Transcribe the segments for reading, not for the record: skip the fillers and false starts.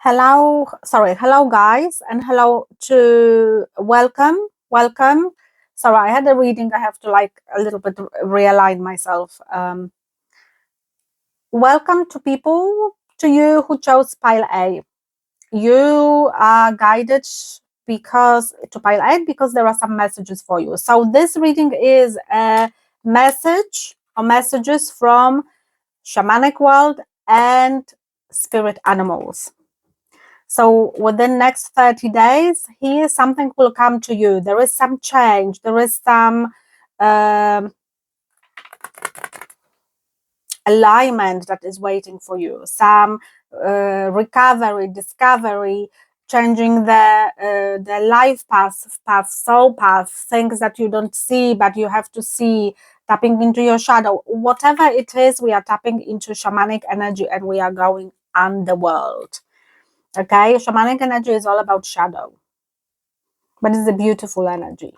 Hello guys, and hello to welcome. Sorry, I had a reading. I have to like a little bit realign myself. Welcome to you who chose pile A. You are guided to pile A because there are some messages for you. So this reading is a message or messages from Shamanic World and spirit animals. So within next 30 days, here something will come to you. There is some change. There is some alignment that is waiting for you. Some recovery, discovery, changing the life path, soul path, things that you don't see but you have to see. Tapping into your shadow, whatever it is, we are tapping into shamanic energy and we are going underworld. Okay, shamanic energy is all about shadow, but it's a beautiful energy.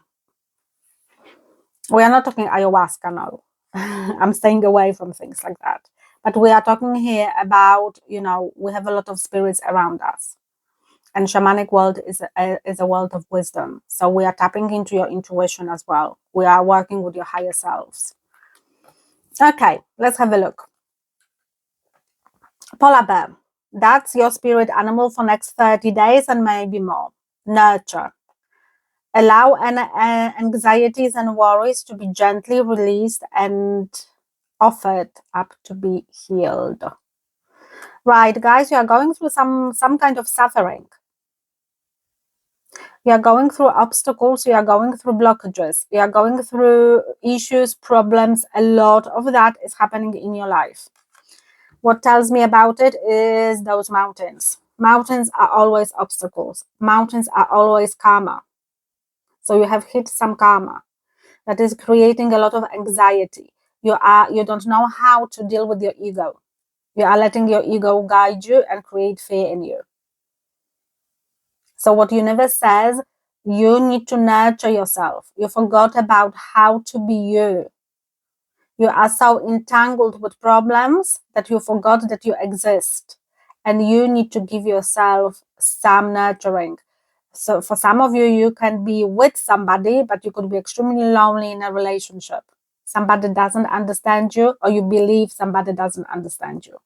We are not talking ayahuasca now. I'm staying away from things like that. But we are talking here about, we have a lot of spirits around us. And shamanic world is a world of wisdom. So we are tapping into your intuition as well. We are working with your higher selves. Okay, let's have a look. Polar bear. That's your spirit animal for next 30 days and maybe more. Nurture. Allow anxieties and worries to be gently released and offered up to be healed. Right, guys, you are going through some kind of suffering. You are going through obstacles, you are going through blockages, you are going through issues, problems. A lot of that is happening in your life. What tells me about it is those mountains. Mountains are always obstacles. Mountains are always karma. So you have hit some karma that is creating a lot of anxiety. You don't know how to deal with your ego. You are letting your ego guide you and create fear in you. So what universe says, you need to nurture yourself. You forgot about how to be you. You are so entangled with problems that you forgot that you exist. And you need to give yourself some nurturing. So for some of you, you can be with somebody, but you could be extremely lonely in a relationship. Somebody doesn't understand you, or you believe somebody doesn't understand you.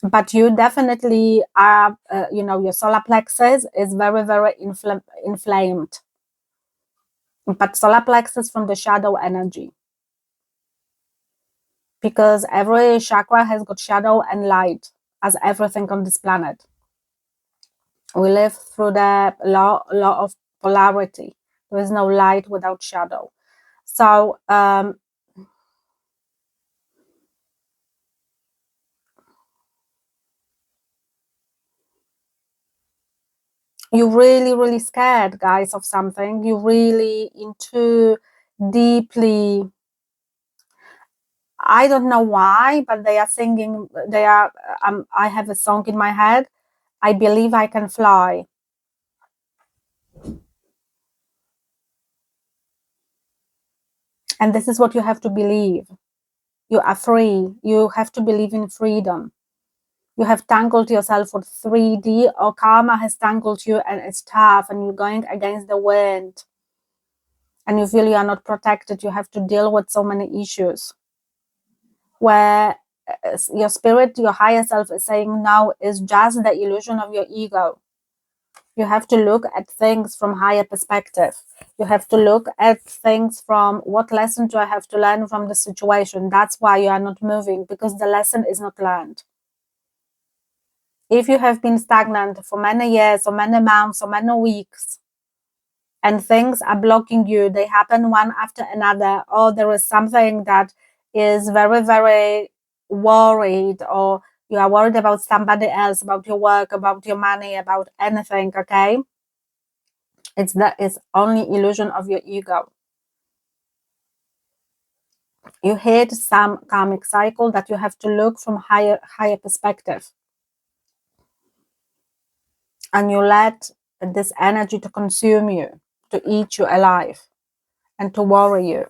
But you definitely are, your solar plexus is very, very inflamed. But solar plexus from the shadow energy. Because every chakra has got shadow and light, as everything on this planet. We live through the law of polarity. There is no light without shadow. So you're really, really scared, guys, of something. You're really into deeply. I don't know why, but they are singing. I have a song in my head. I believe I can fly. And this is what you have to believe. You are free. You have to believe in freedom. You have tangled yourself with 3D, or karma has tangled you and it's tough and you're going against the wind. And you feel you are not protected. You have to deal with so many issues. Where your spirit, your higher self is saying, no, it's just the illusion of your ego. You have to look at things from higher perspective. You have to look at things from what lesson do I have to learn from the situation. That's why you are not moving, because the lesson is not learned. If you have been stagnant for many years or many months or many weeks and things are blocking you, they happen one after another, or there is something that is very, very worried, or you are worried about somebody else, about your work, about your money, about anything, okay? It's only illusion of your ego. You hit some karmic cycle that you have to look from higher perspective. And you let this energy to consume you, to eat you alive, and to worry you.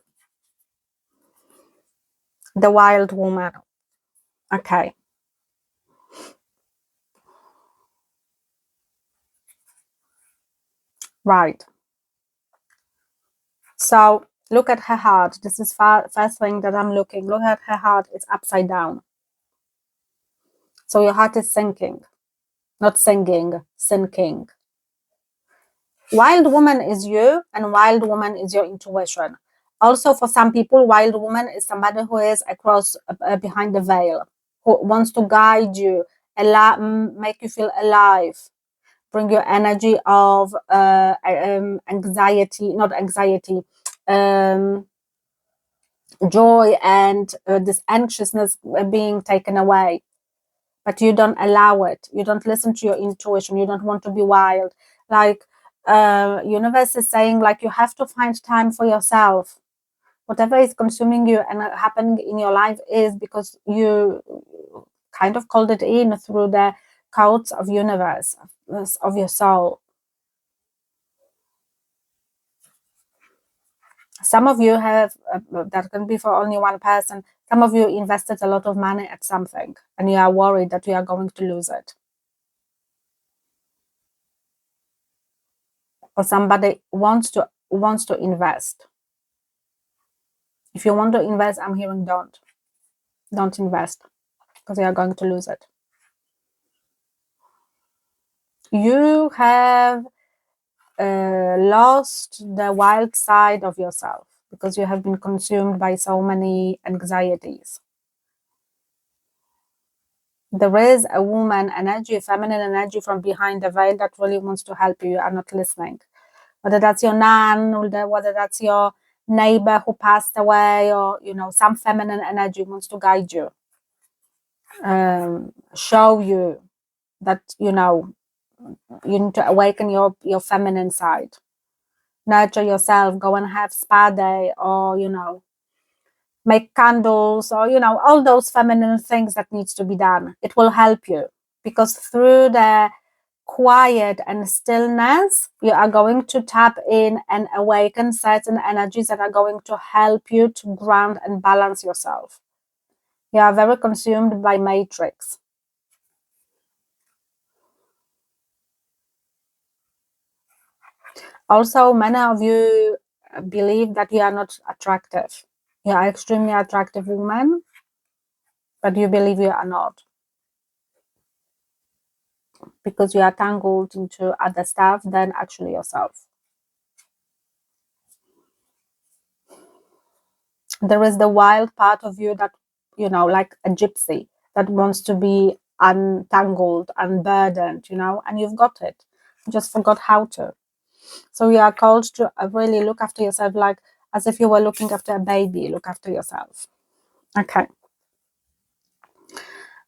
The wild woman. Okay. Right. So look at her heart. This is first thing that I'm looking. Look at her heart. It's upside down. So your heart is sinking, not singing, sinking. Wild woman is you, and wild woman is your intuition. Also, for some people, wild woman is somebody who is across behind the veil, who wants to guide you, make you feel alive, bring your energy of anxiety, not anxiety, joy and this anxiousness being taken away. But you don't allow it. You don't listen to your intuition. You don't want to be wild. Like universe is saying, like, you have to find time for yourself. Whatever is consuming you and happening in your life is because you kind of called it in through the codes of universe, of your soul. Some of you have, that can be for only one person, some of you invested a lot of money at something and you are worried that you are going to lose it. Or somebody wants to invest. If you want to invest, I'm hearing don't invest, because you are going to lose it. You have lost the wild side of yourself because you have been consumed by so many anxieties. There is a woman energy, feminine energy from behind the veil that really wants to help you. You are not listening. Whether that's your nan, or whether that's your neighbor who passed away, or some feminine energy wants to guide you, show you that you need to awaken your feminine side, nurture yourself, go and have spa day, or make candles, or all those feminine things that needs to be done. It will help you, because through the quiet and stillness you are going to tap in and awaken certain energies that are going to help you to ground and balance yourself. You are very consumed by matrix. Also, many of you believe that you are not attractive. You are extremely attractive woman, but you believe you are not, because you are tangled into other stuff than actually yourself. There is the wild part of you that, like a gypsy, that wants to be untangled, unburdened, and you've got it. You just forgot how to. So you are called to really look after yourself, like as if you were looking after a baby. Look after yourself. Okay.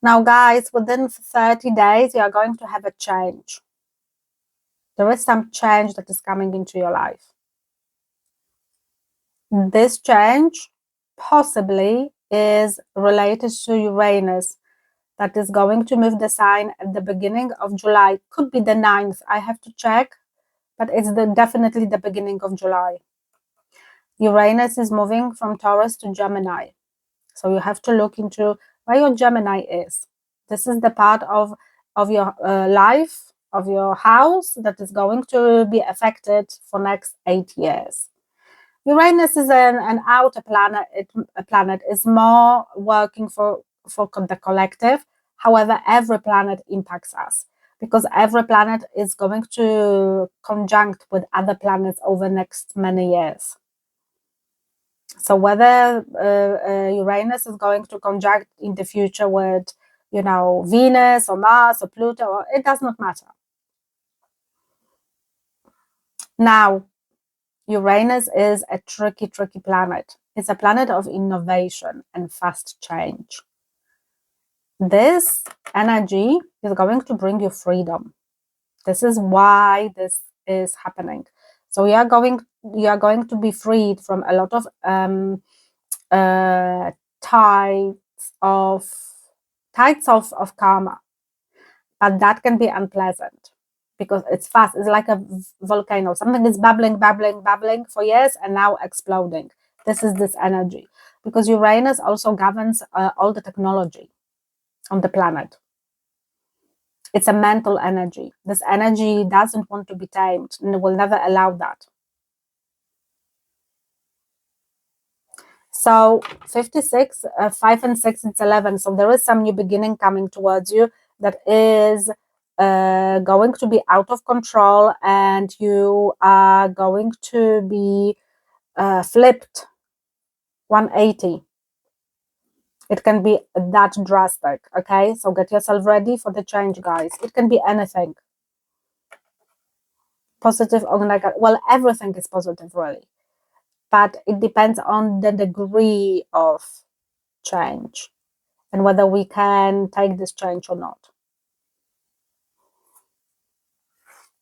Now, guys, within 30 days, you are going to have a change. There is some change that is coming into your life. This change possibly is related to Uranus, that is going to move the sign at the beginning of July. Could be the 9th. I have to check, but it's definitely the beginning of July. Uranus is moving from Taurus to Gemini. So you have to look into where your Gemini is. This is the part of your life, of your house, that is going to be affected for next 8 years. Uranus is an outer planet. A planet is more working for the collective. However, every planet impacts us, because every planet is going to conjunct with other planets over next many years. So whether Uranus is going to conjunct in the future with, Venus or Mars or Pluto, it does not matter. Now, Uranus is a tricky planet. It's a planet of innovation and fast change. This energy is going to bring you freedom. This is why this is happening. So you are going to be freed from a lot of tides of karma, but that can be unpleasant, because it's fast. It's like a volcano. Something is bubbling for years and now exploding. This is this energy, because Uranus also governs all the technology on the planet. It's a mental energy. This energy doesn't want to be tamed and will never allow that. So 56, 5 and 6, it's 11. So there is some new beginning coming towards you that is going to be out of control, and you are going to be flipped 180. It can be that drastic, okay? So get yourself ready for the change, guys. It can be anything. Positive or negative. Well, everything is positive, really. But it depends on the degree of change and whether we can take this change or not.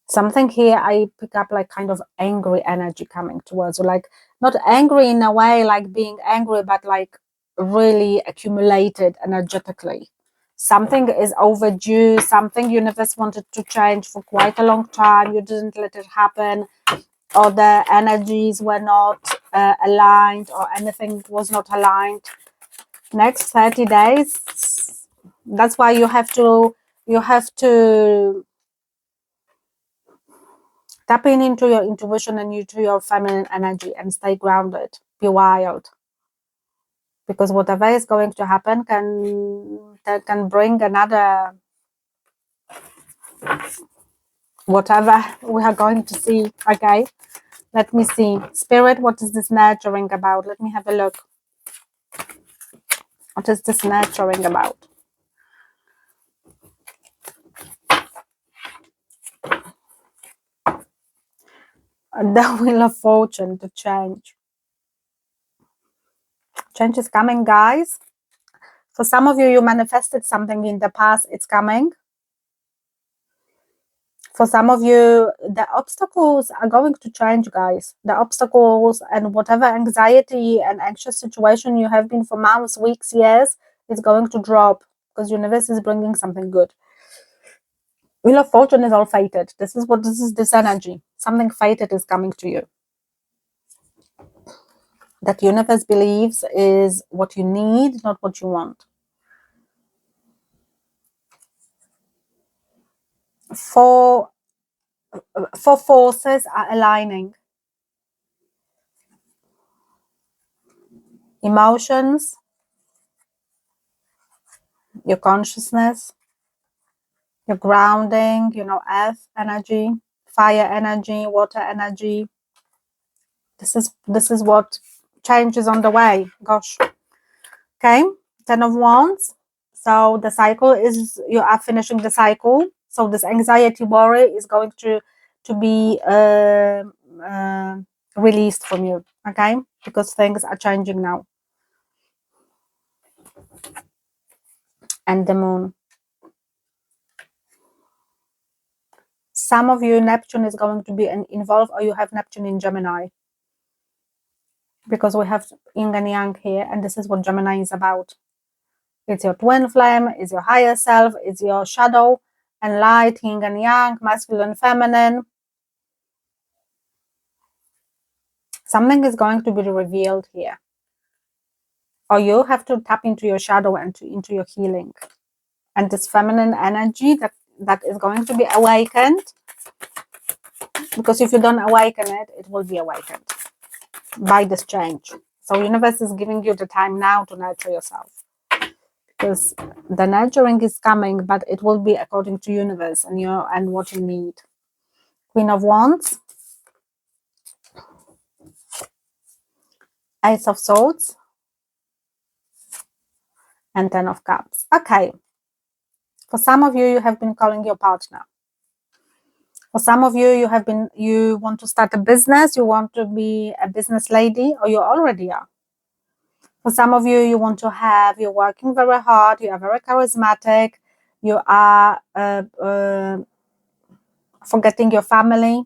Something here, I pick up like kind of angry energy coming towards you, like not angry in a way like being angry, but like really accumulated energetically. Something is overdue, something universe wanted to change for quite a long time. You didn't let it happen, or the energies were not aligned, or anything was not aligned. Next 30 days, that's why you have to tap into your intuition and into your feminine energy and stay grounded. Be wild, because whatever is going to happen can bring another whatever we are going to see. Okay, let me see. Spirit, what is this nurturing about? Let me have a look. What is this nurturing about? The Wheel of Fortune, to change. Change is coming, guys. For some of you, you manifested something in the past. It's coming. For some of you, the obstacles are going to change, guys. The obstacles and whatever anxiety and anxious situation you have been for months, weeks, years, is going to drop, because universe is bringing something good. Wheel of Fortune is all fated. This is this energy. Something fated is coming to you. That universe believes is what you need, not what you want. Four forces are aligning. Emotions, your consciousness, your grounding, earth energy, fire energy, water energy. This is what change is on the way. Gosh. Okay, 10 of Wands. So the cycle is, you are finishing the cycle. So this anxiety, worry is going to be released from you. Okay, because things are changing now. And the Moon. Some of you, Neptune is going to be involved, or you have Neptune in Gemini, because we have yin and yang here, and this is what Gemini is about. It's your twin flame, it's your higher self, it's your shadow and light, yin and yang, masculine, feminine. Something is going to be revealed here, or you have to tap into your shadow and into your healing, and this feminine energy that is going to be awakened, because if you don't awaken it, it will be awakened by this change. So universe is giving you the time now to nurture yourself, because the nurturing is coming, but it will be according to universe and what you need. Queen of Wands, Ace of Swords, and 10 of Cups. Okay, for some of you, you have been calling your partner. For some of you, you want to start a business, you want to be a business lady, or you already are. For some of you, you're working very hard, you are very charismatic, you are forgetting your family,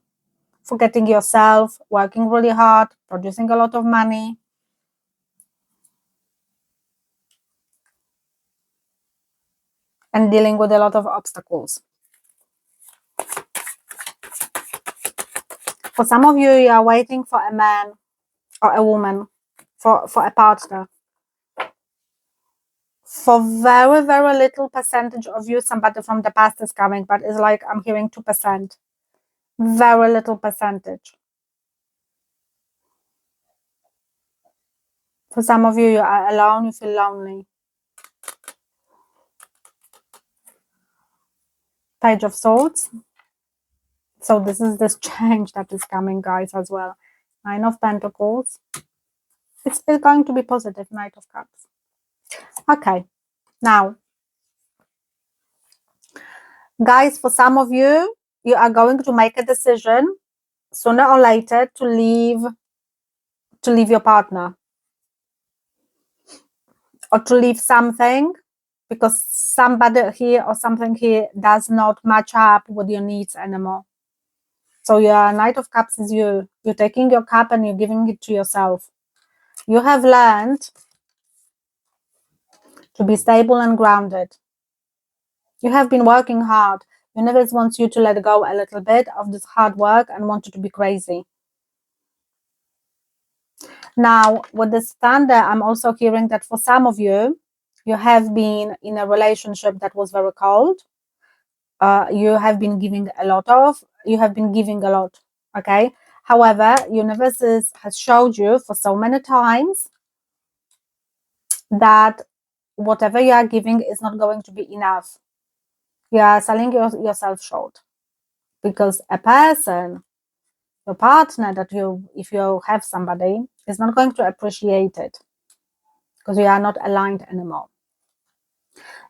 forgetting yourself, working really hard, producing a lot of money. And dealing with a lot of obstacles. For some of you, you are waiting for a man or a woman, for a partner. For very, very little percentage of you, somebody from the past is coming, but it's like I'm hearing 2%. Very little percentage. For some of you, you are alone, you feel lonely. Page of Swords. So this is this change that is coming, guys, as well. Nine of Pentacles. It's going to be positive. Knight of Cups. Okay. Now, guys, for some of you, you are going to make a decision sooner or later to leave your partner, or to leave something, because somebody here or something here does not match up with your needs anymore. So your Knight of Cups is you. You're taking your cup and you're giving it to yourself. You have learned to be stable and grounded. You have been working hard. Universe wants you to let go a little bit of this hard work and want you to be crazy. Now, with this thunder, I'm also hearing that for some of you, you have been in a relationship that was very cold. You have been giving a lot, okay? However, universe has showed you for so many times that whatever you are giving is not going to be enough. You are selling yourself short, because a person, your partner, if you have somebody, is not going to appreciate it, because you are not aligned anymore.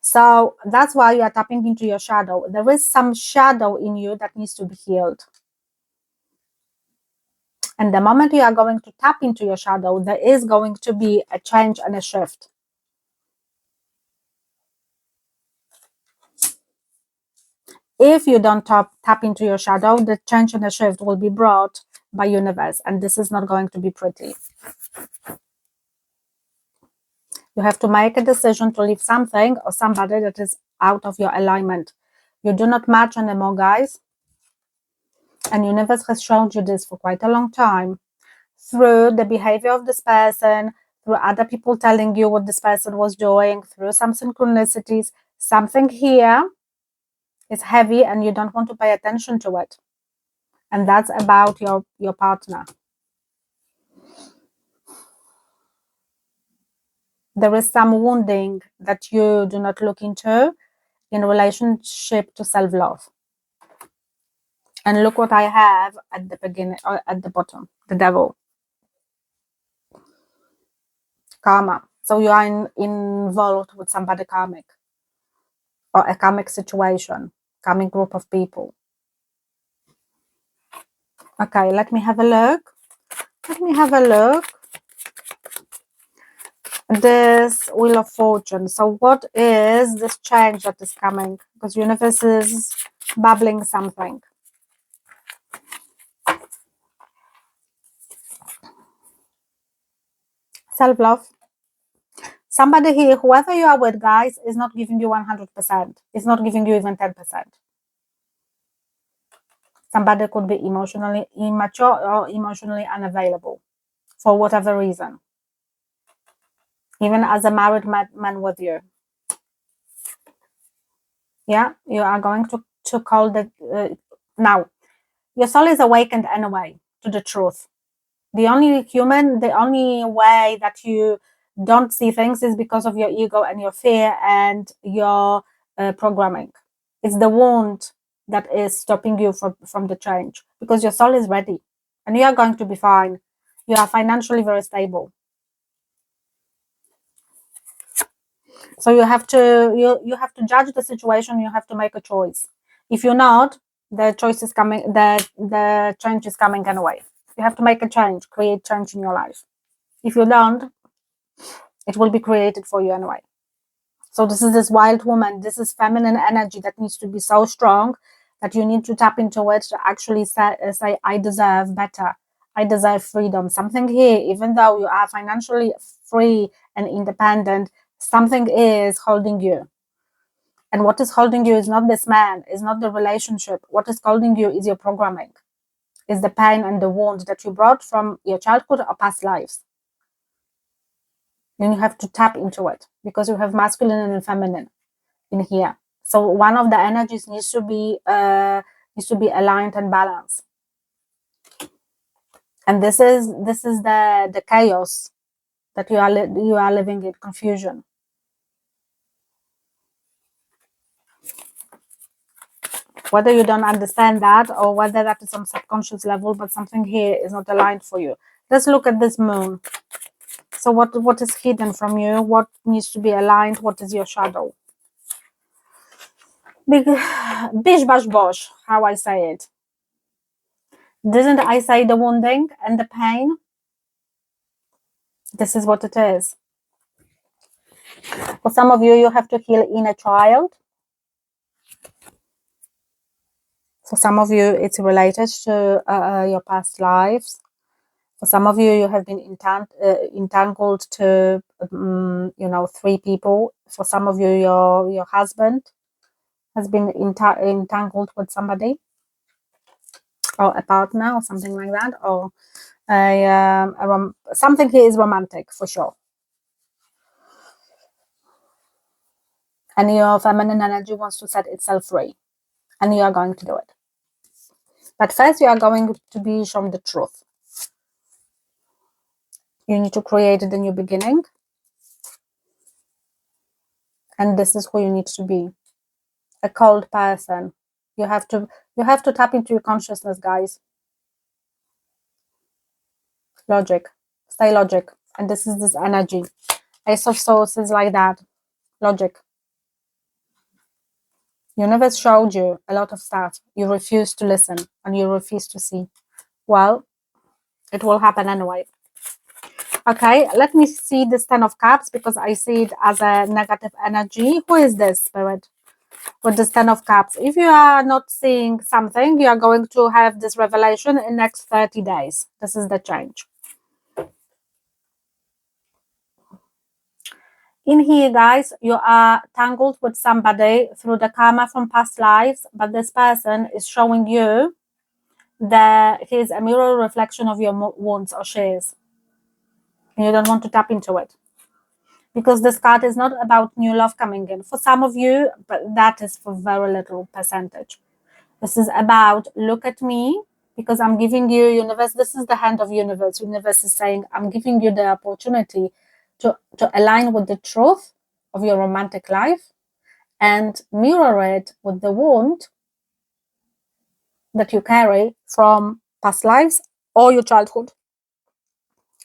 So that's why you are tapping into your shadow. There is some shadow in you that needs to be healed. And the moment you are going to tap into your shadow, there is going to be a change and a shift. If you don't tap into your shadow, the change and the shift will be brought by universe, and this is not going to be pretty. You have to make a decision to leave something or somebody that is out of your alignment. You do not match anymore, guys. And universe has shown you this for quite a long time, through the behavior of this person, through other people telling you what this person was doing, through some synchronicities. Something here is heavy and you don't want to pay attention to it. And that's about your partner. There is some wounding that you do not look into in relationship to self-love. And look what I have at the beginning, or at the bottom, the devil. Karma. So you are involved with somebody karmic, or a karmic situation, karmic group of people. Okay, let me have a look. This Wheel of Fortune. So what is this change that is coming? Because universe is bubbling something. Self-love. Somebody here, whoever you are with, guys, is not giving you 100%. It's not giving you even 10%. Somebody could be emotionally immature or emotionally unavailable for whatever reason. Even as a married man with you. Yeah, you are going to call the... now, your soul is awakened anyway to the truth. The only way that you don't see things is because of your ego and your fear and your programming. It's the wound that is stopping you from the change, because your soul is ready and you are going to be fine. You are financially very stable. So you have to judge the situation. You have to make a choice. If you're not, the choice is coming. The change is coming anyway. You have to make a change, create change in your life. If you don't, it will be created for you anyway. So this is this wild woman. This is feminine energy that needs to be so strong that you need to tap into it to actually say I deserve better. I deserve freedom. Something here, even though you are financially free and independent, something is holding you. And what is holding you is not this man, is not the relationship. What is holding you is your programming, is the pain and the wound that you brought from your childhood or past lives. Then you have to tap into it, because you have masculine and feminine in here. So one of the energies needs to be aligned and balanced. And this is the chaos that you are living in, confusion. Whether you don't understand that, or whether that is on subconscious level, but something here is not aligned for you. Let's look at this moon. So what is hidden from you? What needs to be aligned? What is your shadow? Bish bash bosh, how I say it. Didn't I say the wounding and the pain? This is what it is. For some of you, you have to heal inner child. For some of you, it's related to your past lives. For some of you, you have been entangled to, 3 people. For some of you, your husband has been entangled with somebody, or a partner, or something like that, or something here is romantic for sure. And your feminine energy wants to set itself free, and you are going to do it. But first, you are going to be shown the truth. You need to create the new beginning, and this is who you need to be. A cold person. You have to tap into your consciousness, guys. Logic. Stay logic. And this is this energy. Ace of Swords is like that. Logic. Universe showed you a lot of stuff. You refuse to listen, and you refuse to see. Well, it will happen anyway. Okay, let me see this 10 of Cups, because I see it as a negative energy. Who is this, Spirit? With this 10 of Cups. If you are not seeing something, you are going to have this revelation in next 30 days. This is the change. In here, guys, you are tangled with somebody through the karma from past lives, but this person is showing you that he is a mirror reflection of your wounds, or she is. And you don't want to tap into it, because this card is not about new love coming in. For some of you, but that is for very little percentage. This is about, look at me, because I'm giving you, universe, this is the hand of universe. Universe is saying, I'm giving you the opportunity to align with the truth of your romantic life and mirror it with the wound that you carry from past lives or your childhood,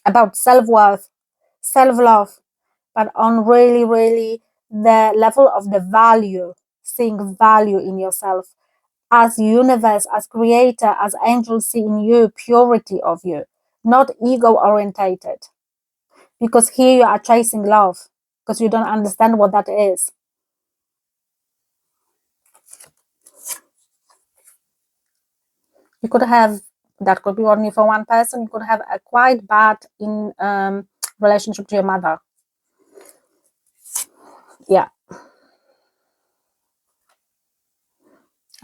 about self-worth, self-love, but on really, really the level of the value, seeing value in yourself, as universe, as creator, as angels see in you, purity of you, not ego orientated. Because here you are chasing love, because you don't understand what that is. You could have, that could be only for one person, you could have a quite bad relationship to your mother. Yeah.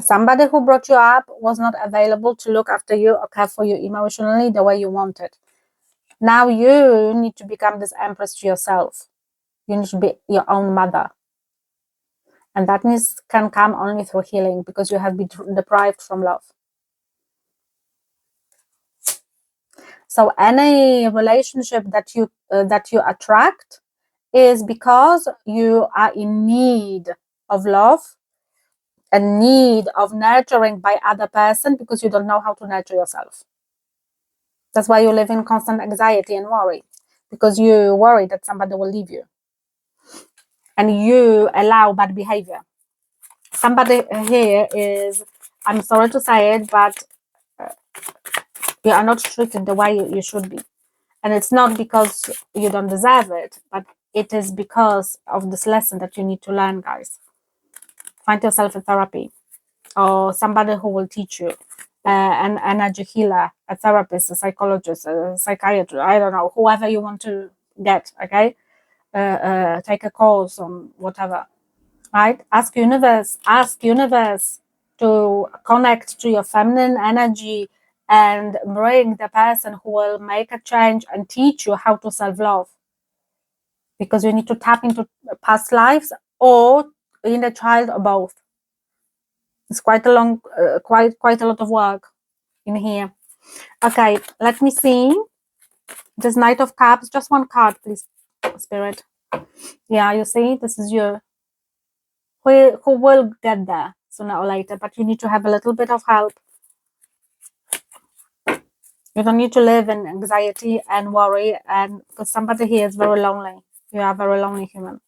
Somebody who brought you up was not available to look after you or care for you emotionally the way you wanted. Now you need to become this empress to yourself. You need to be your own mother. And that can come only through healing, because you have been deprived from love. So any relationship that you attract is because you are in need of love, a need of nurturing by other person, because you don't know how to nurture yourself. That's why you live in constant anxiety and worry, because you worry that somebody will leave you, and you allow bad behavior. Somebody here is, I'm sorry to say it, but you are not treated the way you should be. And it's not because you don't deserve it, but it is because of this lesson that you need to learn, guys. Find yourself a therapy, or somebody who will teach you, an energy healer, a therapist, a psychologist, a psychiatrist, I don't know, whoever you want to get, okay? Take a course on whatever, right? Ask universe to connect to your feminine energy and bring the person who will make a change and teach you how to self-love. because you need to tap into past lives or inner child or both. It's quite a long, quite a lot of work in here. Okay, let me see. This Knight of Cups, just one card, please, Spirit. Yeah, you see, this is you. Who will get there sooner or later, but you need to have a little bit of help. You don't need to live in anxiety and worry, and because somebody here is very lonely. You are a very lonely human.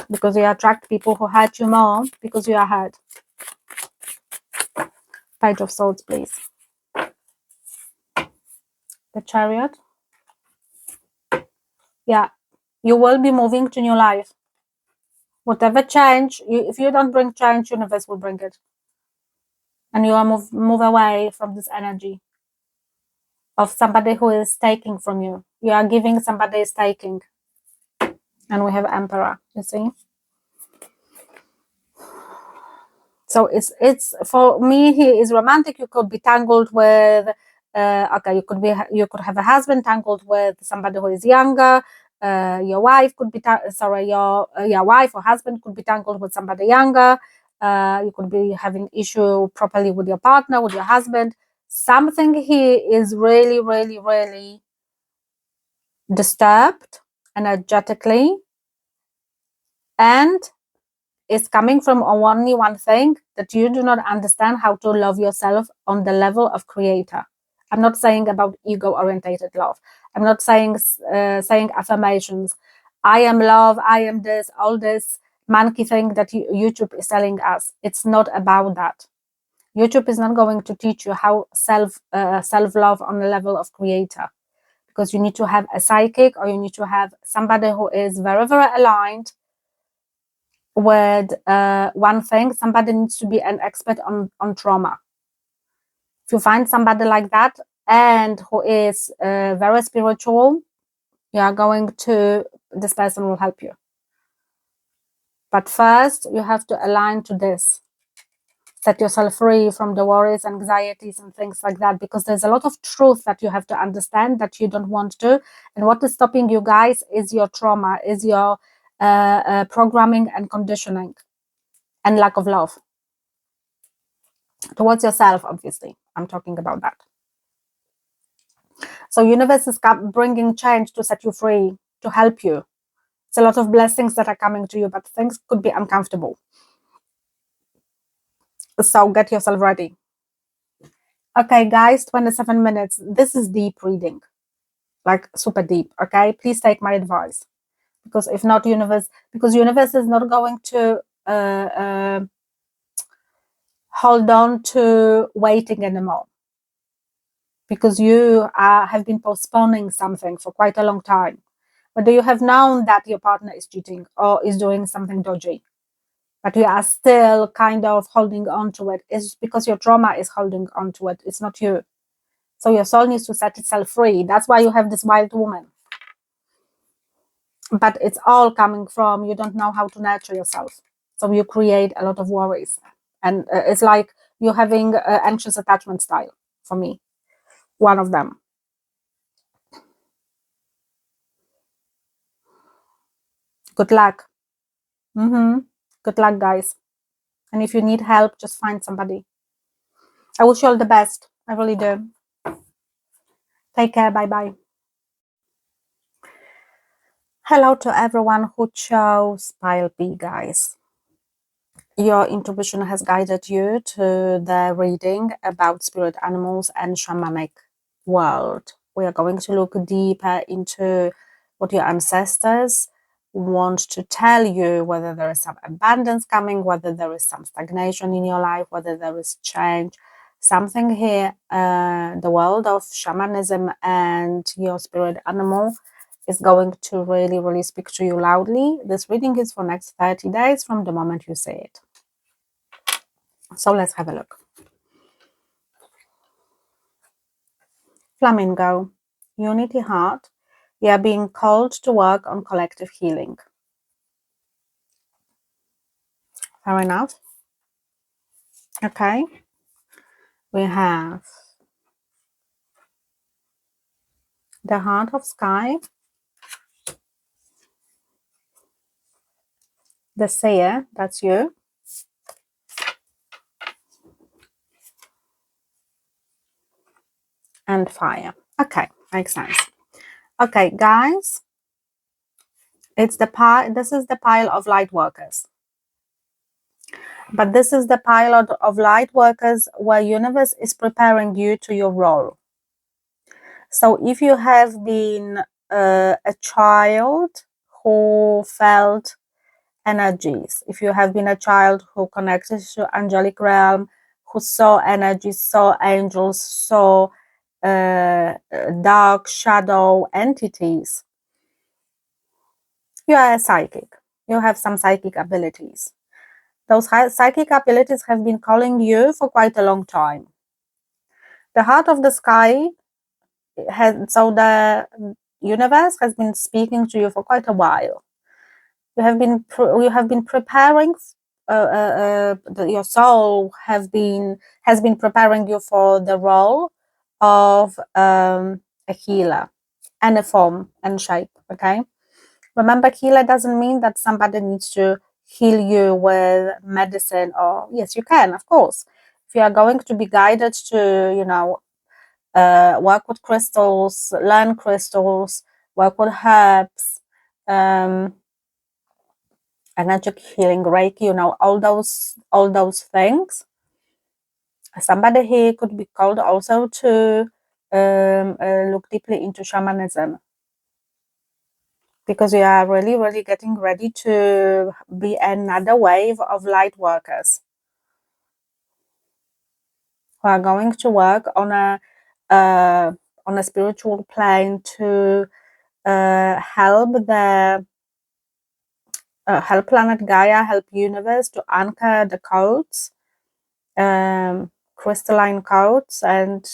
Because you attract people who hurt you more because you are hurt. Page of Swords, please. The Chariot. Yeah, you will be moving to new life. Whatever change, if you don't bring change, universe will bring it. And you are move away from this energy of somebody who is taking from you. You are giving, somebody is taking. And we have Emperor, you see. So it's for me, he is romantic. You could be tangled with okay, you could have a husband tangled with somebody who is younger. Your wife could be your wife or husband could be tangled with somebody younger. You could be having issue properly with your partner, with your husband. Something here is really, really, really disturbed energetically, and is coming from only one thing, that you do not understand how to love yourself on the level of creator. I'm not saying about ego orientated love. I'm not saying saying affirmations. I am love, I am this, all this monkey thing that YouTube is telling us. It's not about that. YouTube is not going to teach you how self-love on the level of creator, because you need to have a psychic, or you need to have somebody who is very, very aligned with one thing. Somebody needs to be an expert on trauma. If you find somebody like that and who is very spiritual, you are going to, this person will help you. But first, you have to align to this. Set yourself free from the worries, anxieties, and things like that, because there's a lot of truth that you have to understand that you don't want to. And what is stopping you guys is your trauma, is your programming and conditioning, and lack of love towards yourself. Obviously, I'm talking about that. So universe is bringing change to set you free, to help you. It's a lot of blessings that are coming to you, but things could be uncomfortable. So get yourself ready. Okay, guys, 27 minutes. This is deep reading, like super deep. Okay, please take my advice, because if not, universe is not going to hold on to waiting anymore, because you have been postponing something for quite a long time. Whether you have known that your partner is cheating or is doing something dodgy, but you are still kind of holding on to it, it's because your trauma is holding on to it. It's not you. So your soul needs to set itself free. That's why you have this wild woman. But it's all coming from, you don't know how to nurture yourself. So you create a lot of worries. And it's like you're having anxious attachment style, for me. One of them. Good luck. Good luck, guys. And if you need help, just find somebody. I wish you all the best. I really do. Take care. Bye-bye. Hello to everyone who chose pile B, guys. Your intuition has guided you to the reading about spirit animals and shamanic world. We are going to look deeper into what your ancestors want to tell you, whether there is some abundance coming, whether there is some stagnation in your life, whether there is change. Something here, the world of shamanism and your spirit animal is going to really, really speak to you loudly. This reading is for next 30 days from the moment you say it. So let's have a look. Flamingo, Unity Heart. You are being called to work on collective healing. Fair enough. Okay. We have the Heart of Sky. The seer, that's you. And fire. Okay, makes sense. Okay, guys, it's the pile. This is the pile of light workers. But this is the pile of light workers where universe is preparing you to your role. So if you have been a child who felt energies, if you have been a child who connected to angelic realm, who saw energies, saw angels, saw dark shadow entities, you are a psychic. You have some psychic abilities. Those psychic abilities have been calling you for quite a long time. The heart of the sky so the universe has been speaking to you for quite a while. You have been preparing. Your soul has been preparing you for the role of a healer, and a form and shape. Okay. Remember, healer doesn't mean that somebody needs to heal you with medicine, or yes, you can, of course. If you are going to be guided to, work with crystals, learn crystals, work with herbs, energetic healing, Reiki, all those things. Somebody here could be called also to look deeply into shamanism, because we are really, really getting ready to be another wave of light workers who are going to work on a spiritual plane to help help planet Gaia, help universe to anchor the codes, crystalline codes, and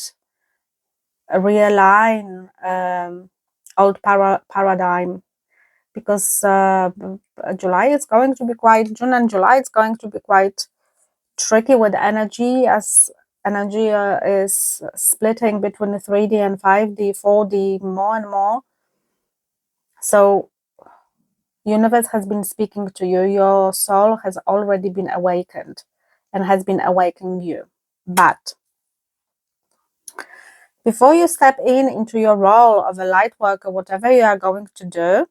realign old paradigm. Because July is going to be quite, June and July is going to be quite tricky with energy, as energy is splitting between 3D and 5D, 4D more and more. So universe has been speaking to you. Your soul has already been awakened and has been awakening you. But before you step into your role of a light worker, whatever you are going to do,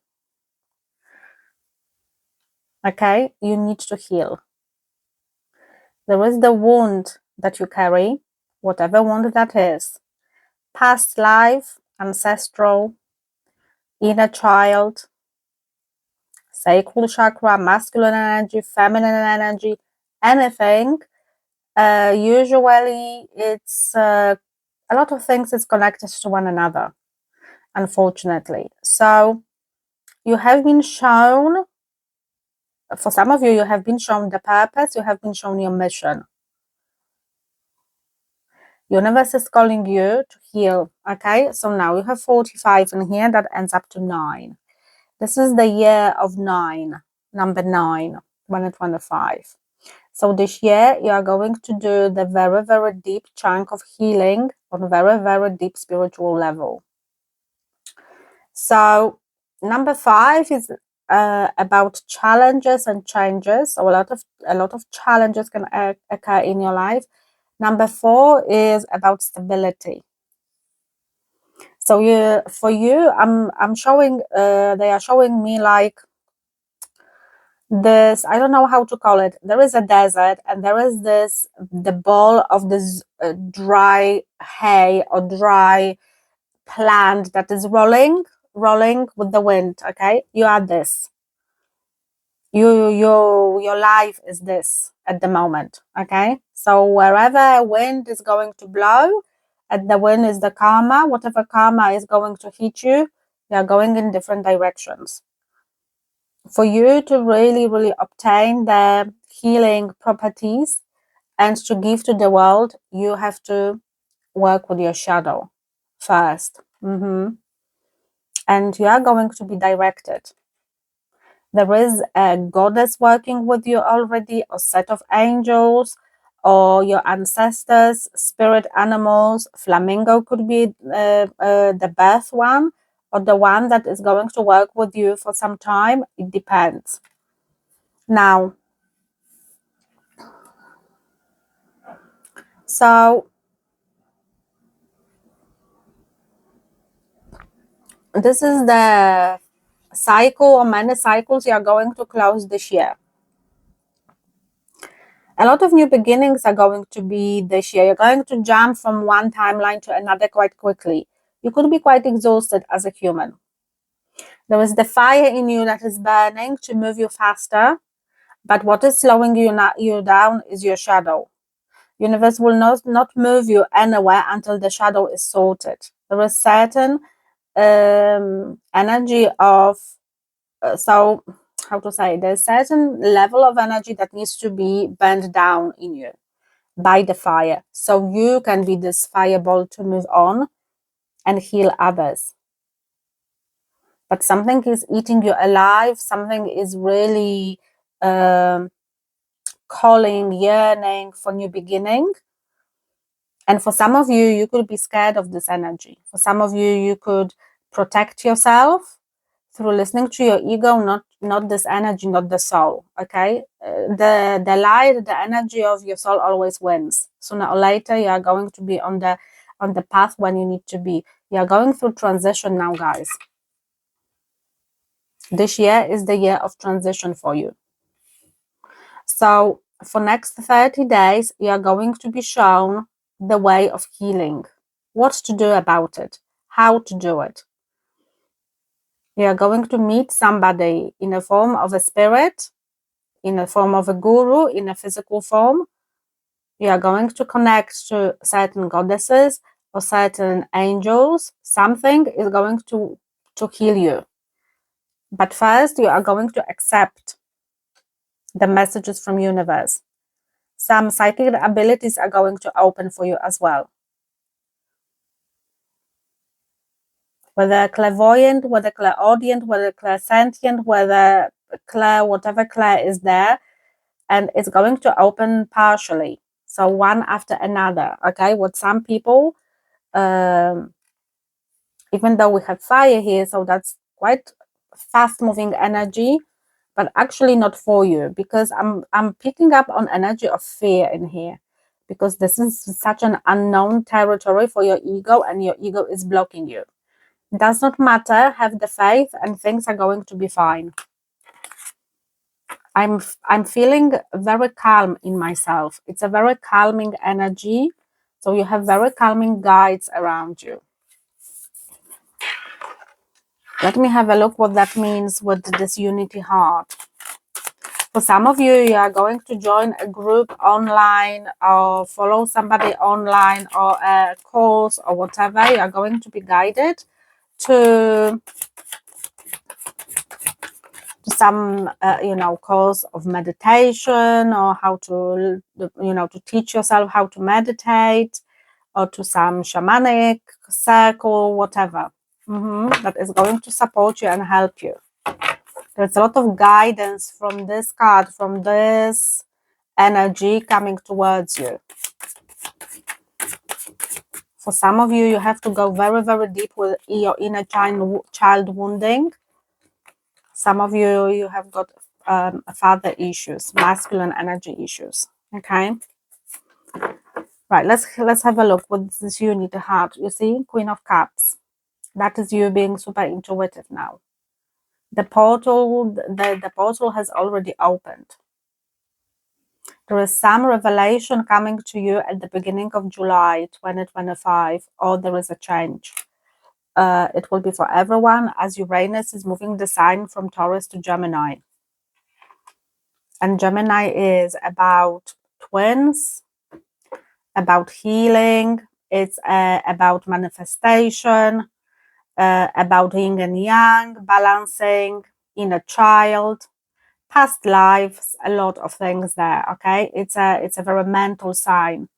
okay, you need to heal. There is the wound that you carry, whatever wound that is, past life, ancestral, inner child, sacral chakra, masculine energy, feminine energy, anything. Usually it's a lot of things is connected to one another, unfortunately. So you have been shown, for some of you, you have been shown the purpose, you have been shown your mission. Universe is calling you to heal. Okay, so now you have 45 in here, that ends up to 9. This is the year of 9, number 9, 2025. So this year you are going to do the very, very deep chunk of healing on a very, very deep spiritual level. So number 5 is about challenges and changes. So a lot of challenges can occur in your life. Number 4 is about stability. So for you, I'm showing. They are showing me like this. I don't know how to call it. There is a desert, and there is the ball of this dry hay or dry plant that is rolling with the wind. Okay, you are this. Your life is this at the moment. Okay, so wherever wind is going to blow, at the wind is the karma. Whatever karma is going to hit you, you are going in different directions. For you to really, really obtain the healing properties and to give to the world, you have to work with your shadow first. And you are going to be directed. There is a goddess working with you already, a set of angels, or your ancestors, spirit animals. Flamingo could be the birth one, or the one that is going to work with you for some time. It depends. Now, so this is the cycle or many cycles you are going to close this year. A lot of new beginnings are going to be this year. You're going to jump from one timeline to another quite quickly. You could be quite exhausted as a human. There is the fire in you that is burning to move you faster, but what is slowing you down is your shadow. Universe will not move you anywhere until the shadow is sorted. There is certain energy of so how to say, there's certain level of energy that needs to be burned down in you by the fire, so you can be this fireball to move on and heal others. But something is eating you alive, something is really calling, yearning for new beginning. And for some of you, you could be scared of this energy. For some of you, you could protect yourself through listening to your ego, not this energy, not the soul. Okay, the light, the energy of your soul always wins. Sooner or later, you are going to be on the path when you need to be. You are going through transition now, guys. This year is the year of transition for you. So for next 30 days, you are going to be shown the way of healing, what to do about it, how to do it. You are going to meet somebody in the form of a spirit, in the form of a guru, in a physical form. You are going to connect to certain goddesses or certain angels. Something is going to heal you. But first, you are going to accept the messages from universe. Some psychic abilities are going to open for you as well. Whether clairvoyant, whether clairaudient, whether clairsentient, whether whatever clair is there, and it's going to open partially. So one after another, okay? With some people, even though we have fire here, so that's quite fast-moving energy, but actually not for you, because I'm picking up on energy of fear in here, because this is such an unknown territory for your ego, and your ego is blocking you. It does not matter, have the faith, and things are going to be fine. I'm feeling very calm in myself. It's a very calming energy, so you have very calming guides around you. Let me have a look what that means with this unity heart. For some of you, you are going to join a group online or follow somebody online or a course or whatever. You are going to be guided to some course of meditation, or how to to teach yourself how to meditate, or to some shamanic circle, whatever, that is going to support you and help you. There's a lot of guidance from this card, from this energy coming towards you. For some of you, you have to go very, very deep with your inner child wounding. Some of you have got father issues, masculine energy issues. Okay, right. Let's have a look. What this unity heart? You see, Queen of Cups. That is you being super intuitive now. The portal, the portal has already opened. There is some revelation coming to you at the beginning of July 2025, or there is a change. It will be for everyone, as Uranus is moving the sign from Taurus to Gemini. And Gemini is about twins, about healing, it's about manifestation, about yin and yang, balancing, inner child, past lives, a lot of things there. Okay, it's a very mental sign,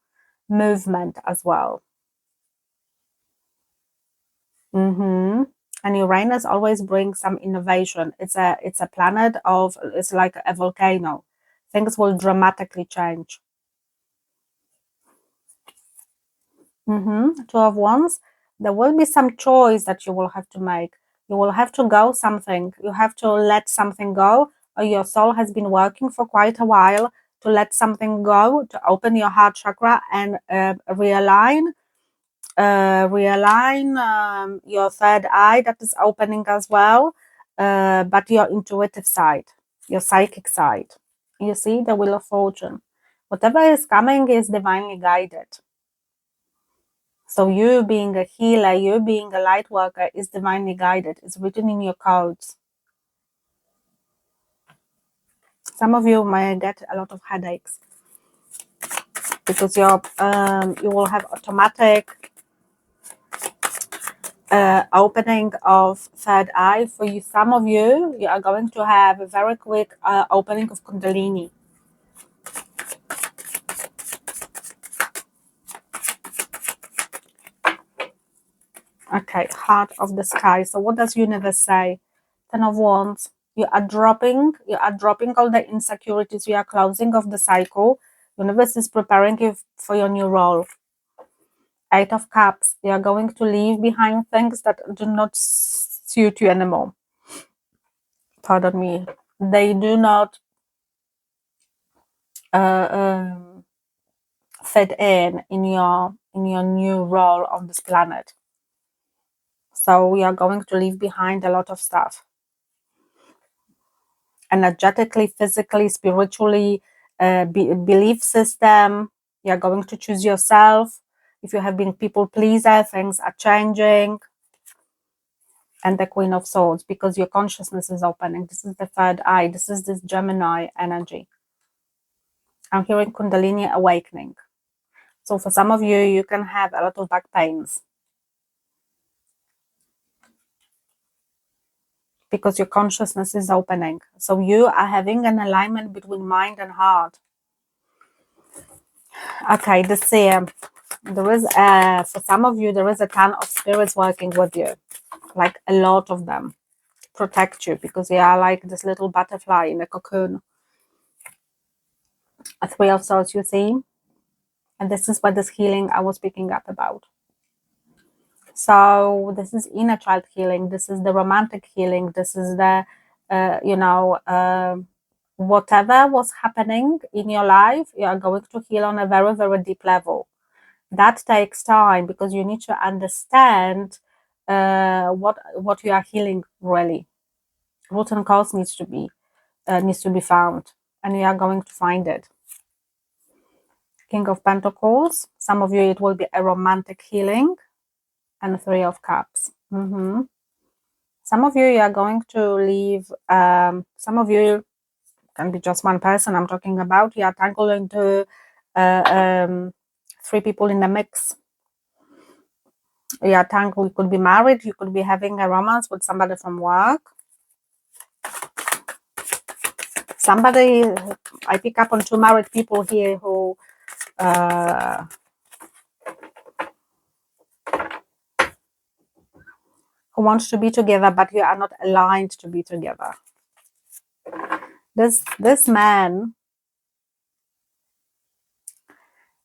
movement as well. And Uranus always brings some innovation. It's a planet of, it's like a volcano. Things will dramatically change. Two of Wands. There will be some choice that you will have to make. You will have to go something. You have to let something go, or your soul has been working for quite a while to let something go, to open your heart chakra and realign your third eye that is opening as well, but your intuitive side, your psychic side. You see, the Wheel of Fortune. Whatever is coming is divinely guided. So you being a healer, you being a light worker is divinely guided. It's written in your codes. Some of you may get a lot of headaches because you will have automatic opening of third eye. For you, some of you are going to have a very quick opening of Kundalini. Okay, heart of the sky. So what does universe say? Ten of Wands. You are dropping all the insecurities. You are closing off the cycle. Universe is preparing you for your new role. Eight of Cups. You are going to leave behind things that do not suit you anymore. Pardon me. They do not fit in your new role on this planet. So we are going to leave behind a lot of stuff. Energetically, physically, spiritually, belief system. You are going to choose yourself. If you have been people pleaser, things are changing. And the Queen of Swords, because your consciousness is opening. This is the third eye. This is this Gemini energy. I'm hearing Kundalini awakening. So for some of you, you can have a lot of back pains because your consciousness is opening. So you are having an alignment between mind and heart. Okay, the Seer. There is for some of you, there is a ton of spirits working with you, like a lot of them protect you because they are like this little butterfly in a cocoon. A Three of Swords, you see, and this is what this healing I was picking up about. So this is inner child healing. This is the romantic healing. This is the whatever was happening in your life, you are going to heal on a very, very deep level. That takes time because you need to understand what you are healing really. Root and cause needs to be found, and you are going to find it. King of Pentacles. Some of you it will be a romantic healing, and Three of Cups. Some of you are going to leave. Some of you can be just one person. I'm talking about you are tangled into three people in the mix. You are tangled. You could be married. You could be having a romance with somebody from work. Somebody, I pick up on two married people here who wants to be together, but you are not aligned to be together. This man,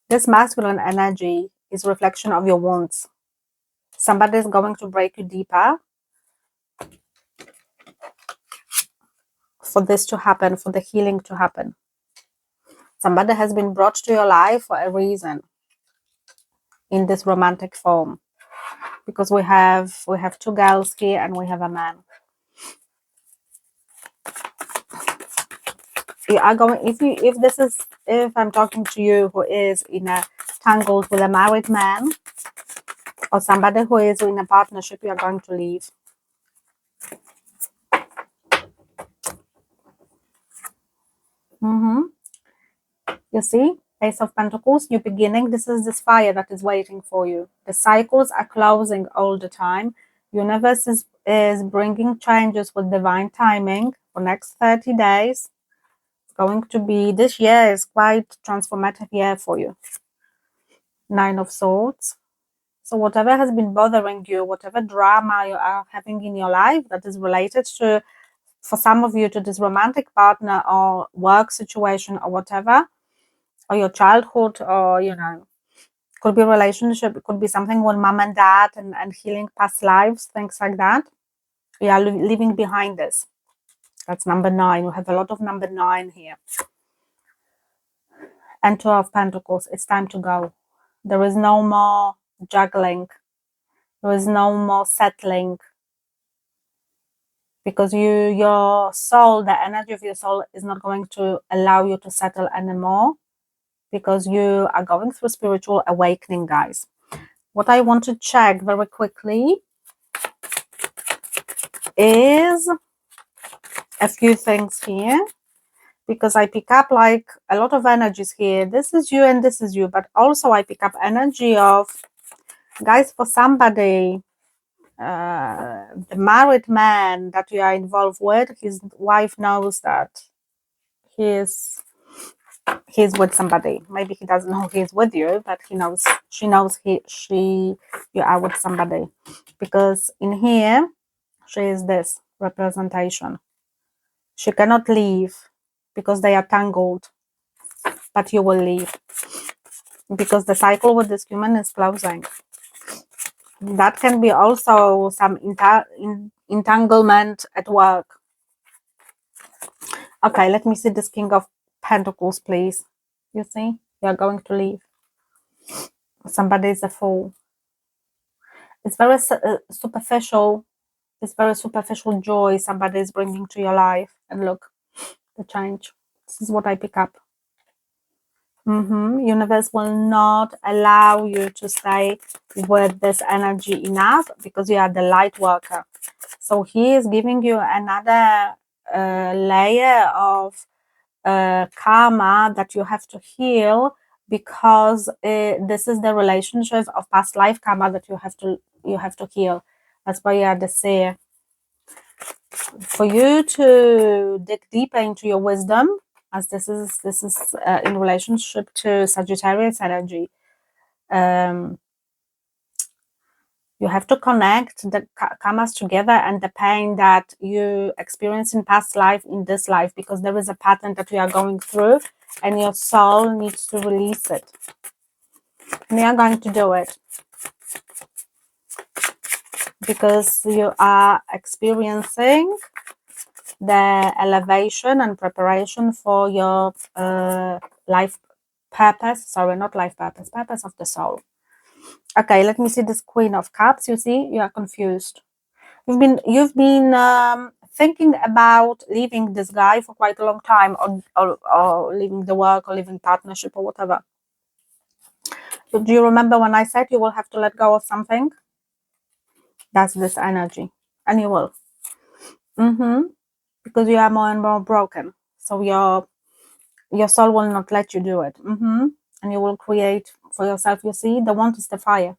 this masculine energy is reflection of your wounds. Somebody is going to break you deeper for this to happen, for the healing to happen. Somebody has been brought to your life for a reason in this romantic form, because we have two girls here and we have a man. You are going, if I'm talking to you who is in a tangled with a married man or somebody who is in a partnership, you are going to leave. You see, Ace of Pentacles, new beginning. This is this fire that is waiting for you. The cycles are closing all the time. Universe is bringing changes with divine timing for next 30 days. It's going to be, this year is quite transformative year for you. Nine of Swords. So whatever has been bothering you, whatever drama you are having in your life that is related to, for some of you, to this romantic partner or work situation or whatever, or your childhood, or could be a relationship, it could be something with mom and dad and healing past lives, things like that. We are leaving behind this. That's number 9. We have a lot of number 9 here. And 2 of Pentacles. It's time to go. There is no more juggling. There is no more settling. Because your soul, the energy of your soul is not going to allow you to settle anymore. Because you are going through spiritual awakening, guys. What I want to check very quickly is a few things here. Because I pick up like a lot of energies here. This is you and this is you. But also I pick up energy of, guys, for somebody, the married man that you are involved with, his wife knows that he's with somebody. Maybe he doesn't know he's with you, but she knows you are with somebody. Because in here, she is this representation. She cannot leave because they are tangled. But you will leave because the cycle with this human is closing. That can be also some entanglement at work. Okay, let me see this King of Pentacles, please. You see, you're going to leave. Somebody is a fool. It's very superficial. It's very superficial joy somebody is bringing to your life. And look, the change. This is what I pick up. Universe will not allow you to stay with this energy enough because you are the light worker. So he is giving you another layer of karma that you have to heal, because this is the relationship of past life karma that you have to heal. That's why you are the seer. For you to dig deeper into your wisdom, as this is in relationship to Sagittarius energy, you have to connect the karmas together and the pain that you experience in past life in this life, because there is a pattern that we are going through and your soul needs to release it. And you are going to do it because you are experiencing the elevation and preparation for your life purpose. Sorry, not life purpose, purpose of the soul. Okay, let me see this Queen of Cups. You see, you are confused. You've been thinking about leaving this guy for quite a long time, or leaving the work, or leaving partnership, or whatever. But do you remember when I said you will have to let go of something? That's this energy, and you will. Because you are more and more broken, so your soul will not let you do it. And you will create for yourself. You see, the want is the fire.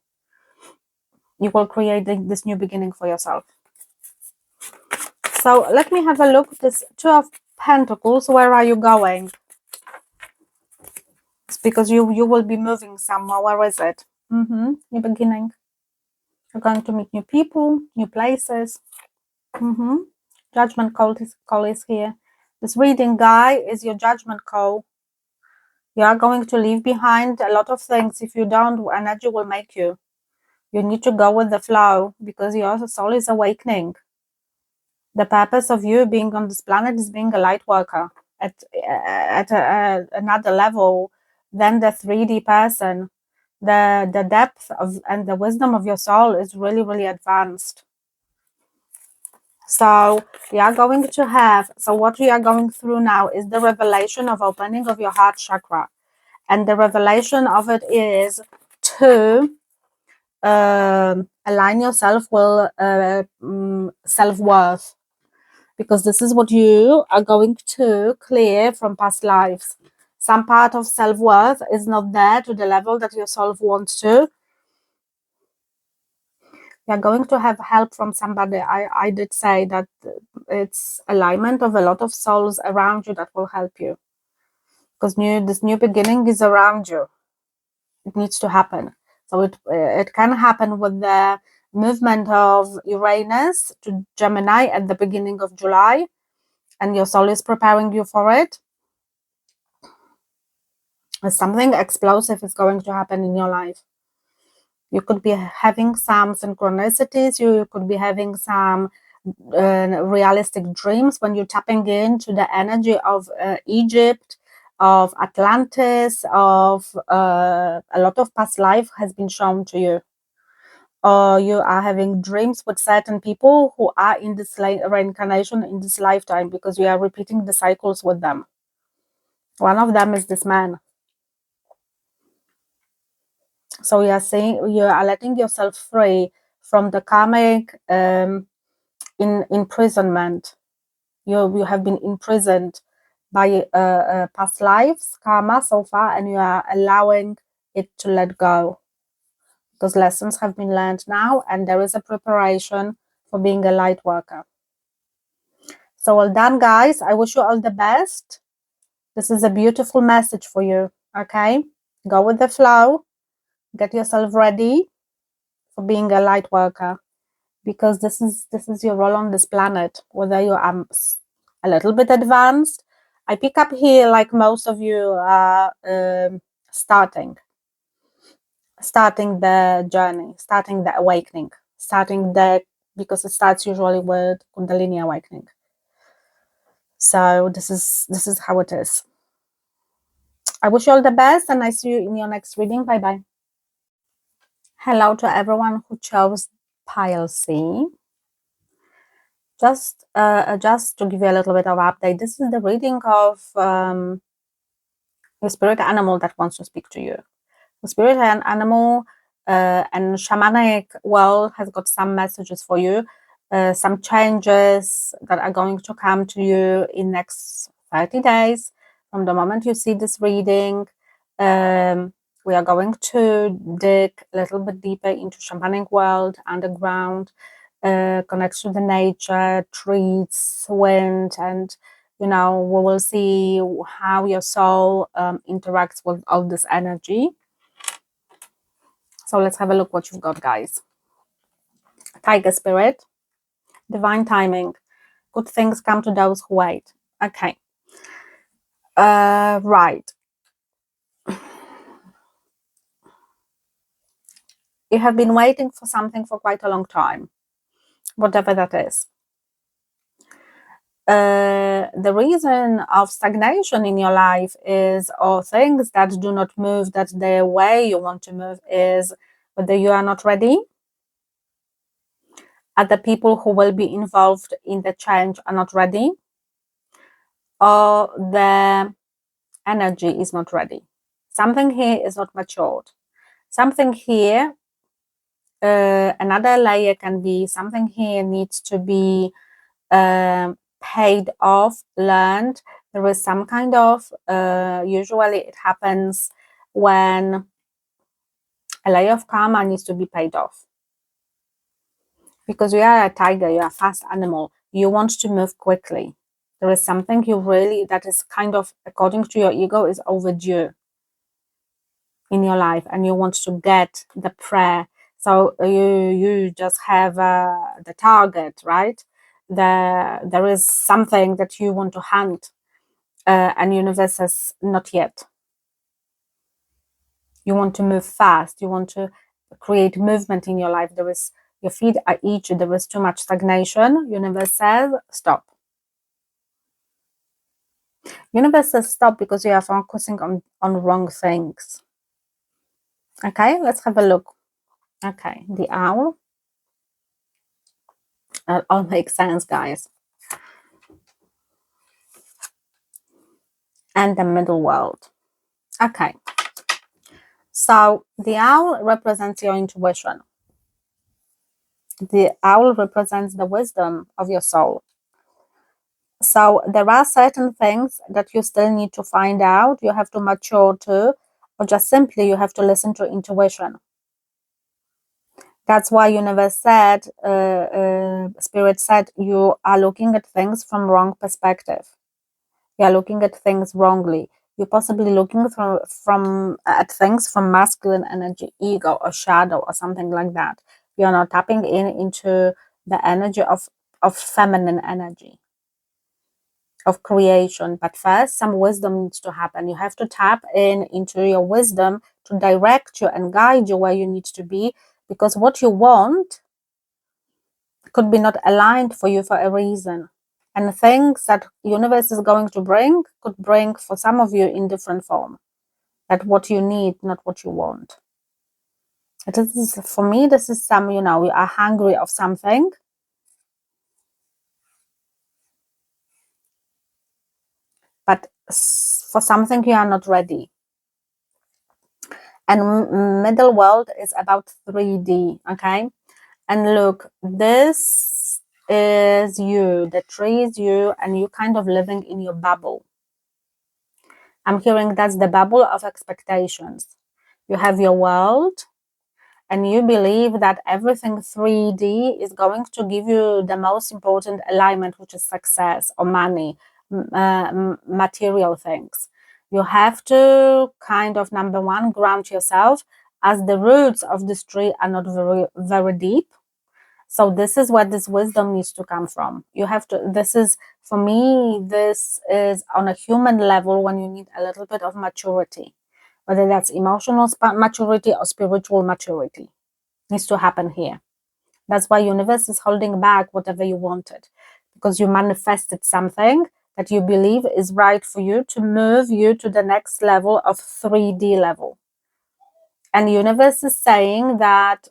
You will create this new beginning for yourself. So let me have a look at this Two of Pentacles. Where are you going? It's because you will be moving somewhere. Where is it? New beginning. You're going to meet new people, new places. Judgment call is here. This reading, guy, is your judgment call. You are going to leave behind a lot of things. If you don't, energy will make you. You need to go with the flow because your soul is awakening. The purpose of you being on this planet is being a light worker at another level than the 3D person. The depth of and the wisdom of your soul is really, really advanced. So we are going to have, so what we are going through now is the revelation of opening of your heart chakra. And the revelation of it is to align yourself with self-worth. Because this is what you are going to clear from past lives. Some part of self-worth is not there to the level that your soul wants to. You're going to have help from somebody. I did say that it's alignment of a lot of souls around you that will help you. Because this new beginning is around you. It needs to happen. So it can happen with the movement of Uranus to Gemini at the beginning of July. And your soul is preparing you for it. Something explosive is going to happen in your life. You could be having some synchronicities. You could be having some realistic dreams, when you're tapping into the energy of Egypt, of Atlantis, of a lot of past life has been shown to you. Or you are having dreams with certain people who are in this reincarnation in this lifetime, because you are repeating the cycles with them. One of them is this man. So you are saying you are letting yourself free from the karmic imprisonment. You have been imprisoned by past lives, karma so far, and you are allowing it to let go. Because lessons have been learned now, and there is a preparation for being a light worker. So well done, guys. I wish you all the best. This is a beautiful message for you. Okay, go with the flow. Get yourself ready for being a light worker, because this is your role on this planet. Whether you are a little bit advanced, I pick up here like most of you are starting the journey, starting the awakening, because it starts usually with Kundalini awakening. So this is how it is. I wish you all the best, and I see you in your next reading. Bye bye. Hello to everyone who chose pile C. Just to give you a little bit of update, this is the reading of the spirit animal that wants to speak to you. The spirit animal and Shamanic World has got some messages for you, some changes that are going to come to you in next 30 days. From the moment you see this reading, we are going to dig a little bit deeper into Shamanic World, underground, connect to the nature, trees, wind, and we will see how your soul interacts with all this energy. So let's have a look what you've got, guys. Tiger spirit, divine timing, good things come to those who wait. Okay. Right. You have been waiting for something for quite a long time, whatever that is. The reason of stagnation in your life is, or things that do not move that the way you want to move, is whether you are not ready, other people who will be involved in the change are not ready, or the energy is not ready. Something here is not matured. Something here, another layer can be, something here needs to be paid off, learned. There is some kind of, usually it happens when a layer of karma needs to be paid off. Because you are a tiger, you are a fast animal, you want to move quickly. There is something you really, that is kind of, according to your ego, is overdue in your life, and you want to get the prayer. So you just have the target, right? There is something that you want to hunt, and universe says not yet. You want to move fast, you want to create movement in your life. There is, your feet are itchy, there is too much stagnation. Universe says stop. Universe says stop because you are focusing on wrong things. Okay, let's have a look. Okay, the owl. That all makes sense, guys. And the middle world. Okay, so the owl represents your intuition. The owl represents the wisdom of your soul. So there are certain things that you still need to find out, you have to mature to, or just simply you have to listen to intuition. That's why universe said, spirit said, you are looking at things from wrong perspective. You are looking at things wrongly. You're possibly looking at things from masculine energy, ego or shadow or something like that. You're not tapping into the energy of feminine energy, of creation. But first, some wisdom needs to happen. You have to tap into your wisdom to direct you and guide you where you need to be, because what you want could be not aligned for you for a reason. And things that universe is going to bring could bring for some of you in different form. That what you need, not what you want. This is, for me, this is some, you know, you are hungry of something. But for something you are not ready. And middle world is about 3D, okay? And look, this is you, the tree is you, and you kind of living in your bubble. I'm hearing that's the bubble of expectations. You have your world, and you believe that everything 3D is going to give you the most important alignment, which is success or money, material things. You have to kind of, number one, ground yourself, as the roots of this tree are not very, very deep. So this is where this wisdom needs to come from. You have to, this is, for me, this is on a human level when you need a little bit of maturity, whether that's emotional maturity or spiritual maturity, needs to happen here. That's why universe is holding back whatever you wanted, because you manifested something that you believe is right for you to move you to the next level of 3D level. And universe is saying that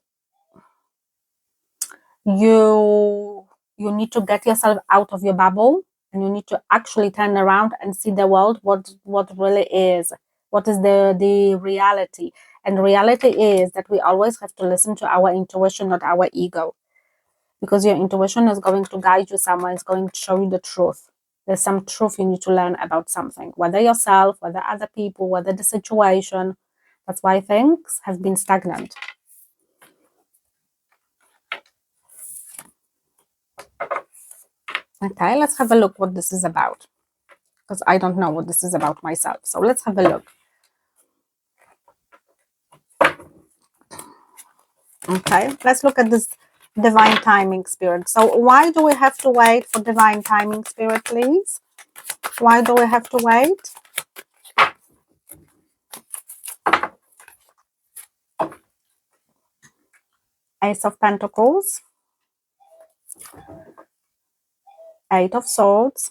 you need to get yourself out of your bubble, and you need to actually turn around and see the world, what really is, what is the reality. And reality is that we always have to listen to our intuition, not our ego, because your intuition is going to guide you somewhere, it's going to show you the truth. There's some truth you need to learn about something, whether yourself, whether other people, whether the situation. That's why things have been stagnant. Okay, let's have a look what this is about, because I don't know what this is about myself. So let's have a look. Okay, let's look at this divine timing, spirit. So why do we have to wait for divine timing, spirit, please? Why do we have to wait? Ace of Pentacles, Eight of Swords,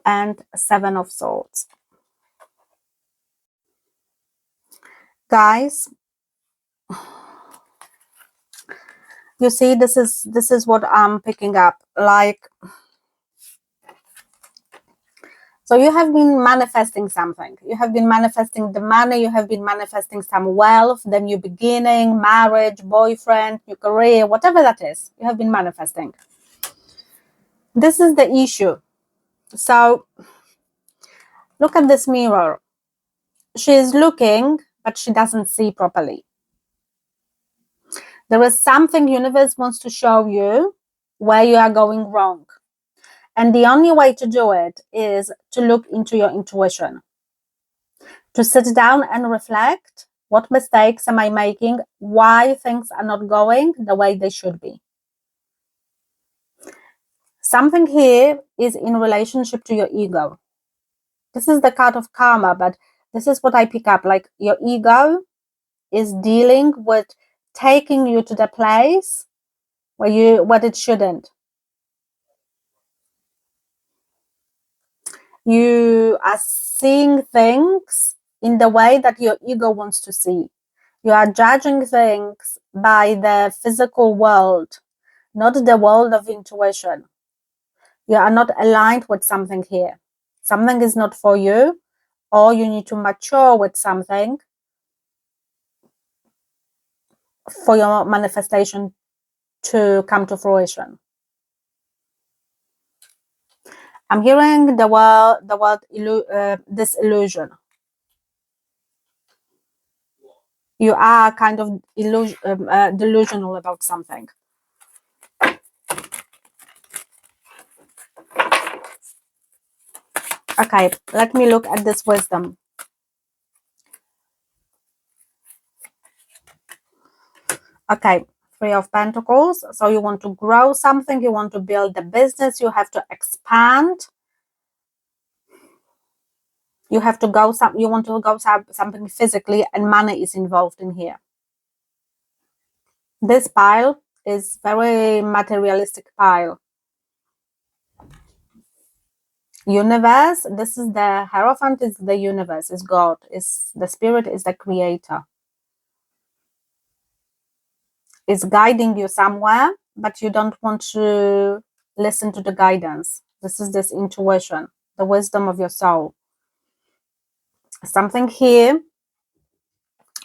and Seven of Swords. Guys, you see, this is what I'm picking up. Like, so you have been manifesting something. You have been manifesting the money. You have been manifesting some wealth, the new beginning, marriage, boyfriend, new career, whatever that is. You have been manifesting. This is the issue. So look at this mirror. She is looking, but she doesn't see properly. There is something universe wants to show you where you are going wrong. And the only way to do it is to look into your intuition, to sit down and reflect, what mistakes am I making, why things are not going the way they should be. Something here is in relationship to your ego. This is the card of karma, but this is what I pick up. Like, your ego is dealing with taking you to the place where it shouldn't. You are seeing things in the way that your ego wants to see. You are judging things by the physical world, not the world of intuition. You are not aligned with something here. Something is not for you, or you need to mature with something for your manifestation to come to fruition. I'm hearing the word disillusion. You are kind of delusional about something. Okay, let me look at this wisdom. Okay, Three of Pentacles. So you want to grow something, you want to build a business, you have to expand. You have to go you want to go something physically, and money is involved in here. This pile is very materialistic pile. Universe, this is the Hierophant, is the universe, is God, is the spirit, is the creator. Is guiding you somewhere, but you don't want to listen to the guidance. This is this intuition, the wisdom of your soul. Something here,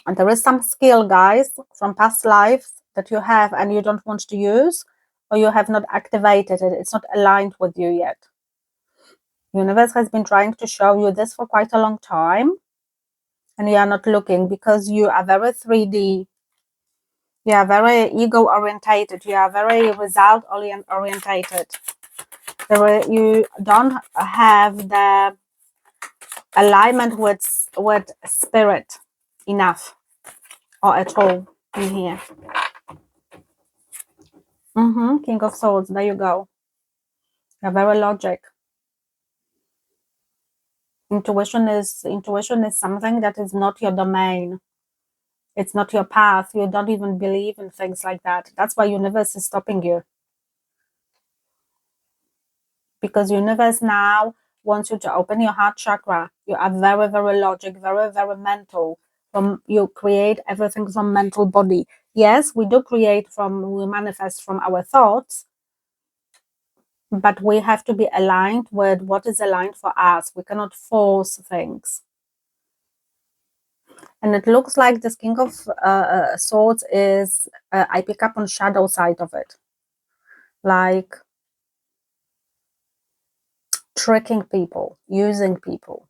and there is some skill, guys, from past lives that you have and you don't want to use, or you have not activated it. It's not aligned with you yet. Universe has been trying to show you this for quite a long time, and you are not looking because you are very 3D. You are very ego orientated. You are very result orientated. You don't have the alignment with spirit enough or at all in here. King of Swords, there you go. You're very logic. Intuition is something that is not your domain. It's not your path. You don't even believe in things like that. That's why universe is stopping you. Because universe now wants you to open your heart chakra. You are very, very logic, very, very mental. You create everything from mental body. Yes, we manifest from our thoughts, but we have to be aligned with what is aligned for us. We cannot force things. And it looks like this King of Swords is, I pick up on shadow side of it. Like tricking people, using people.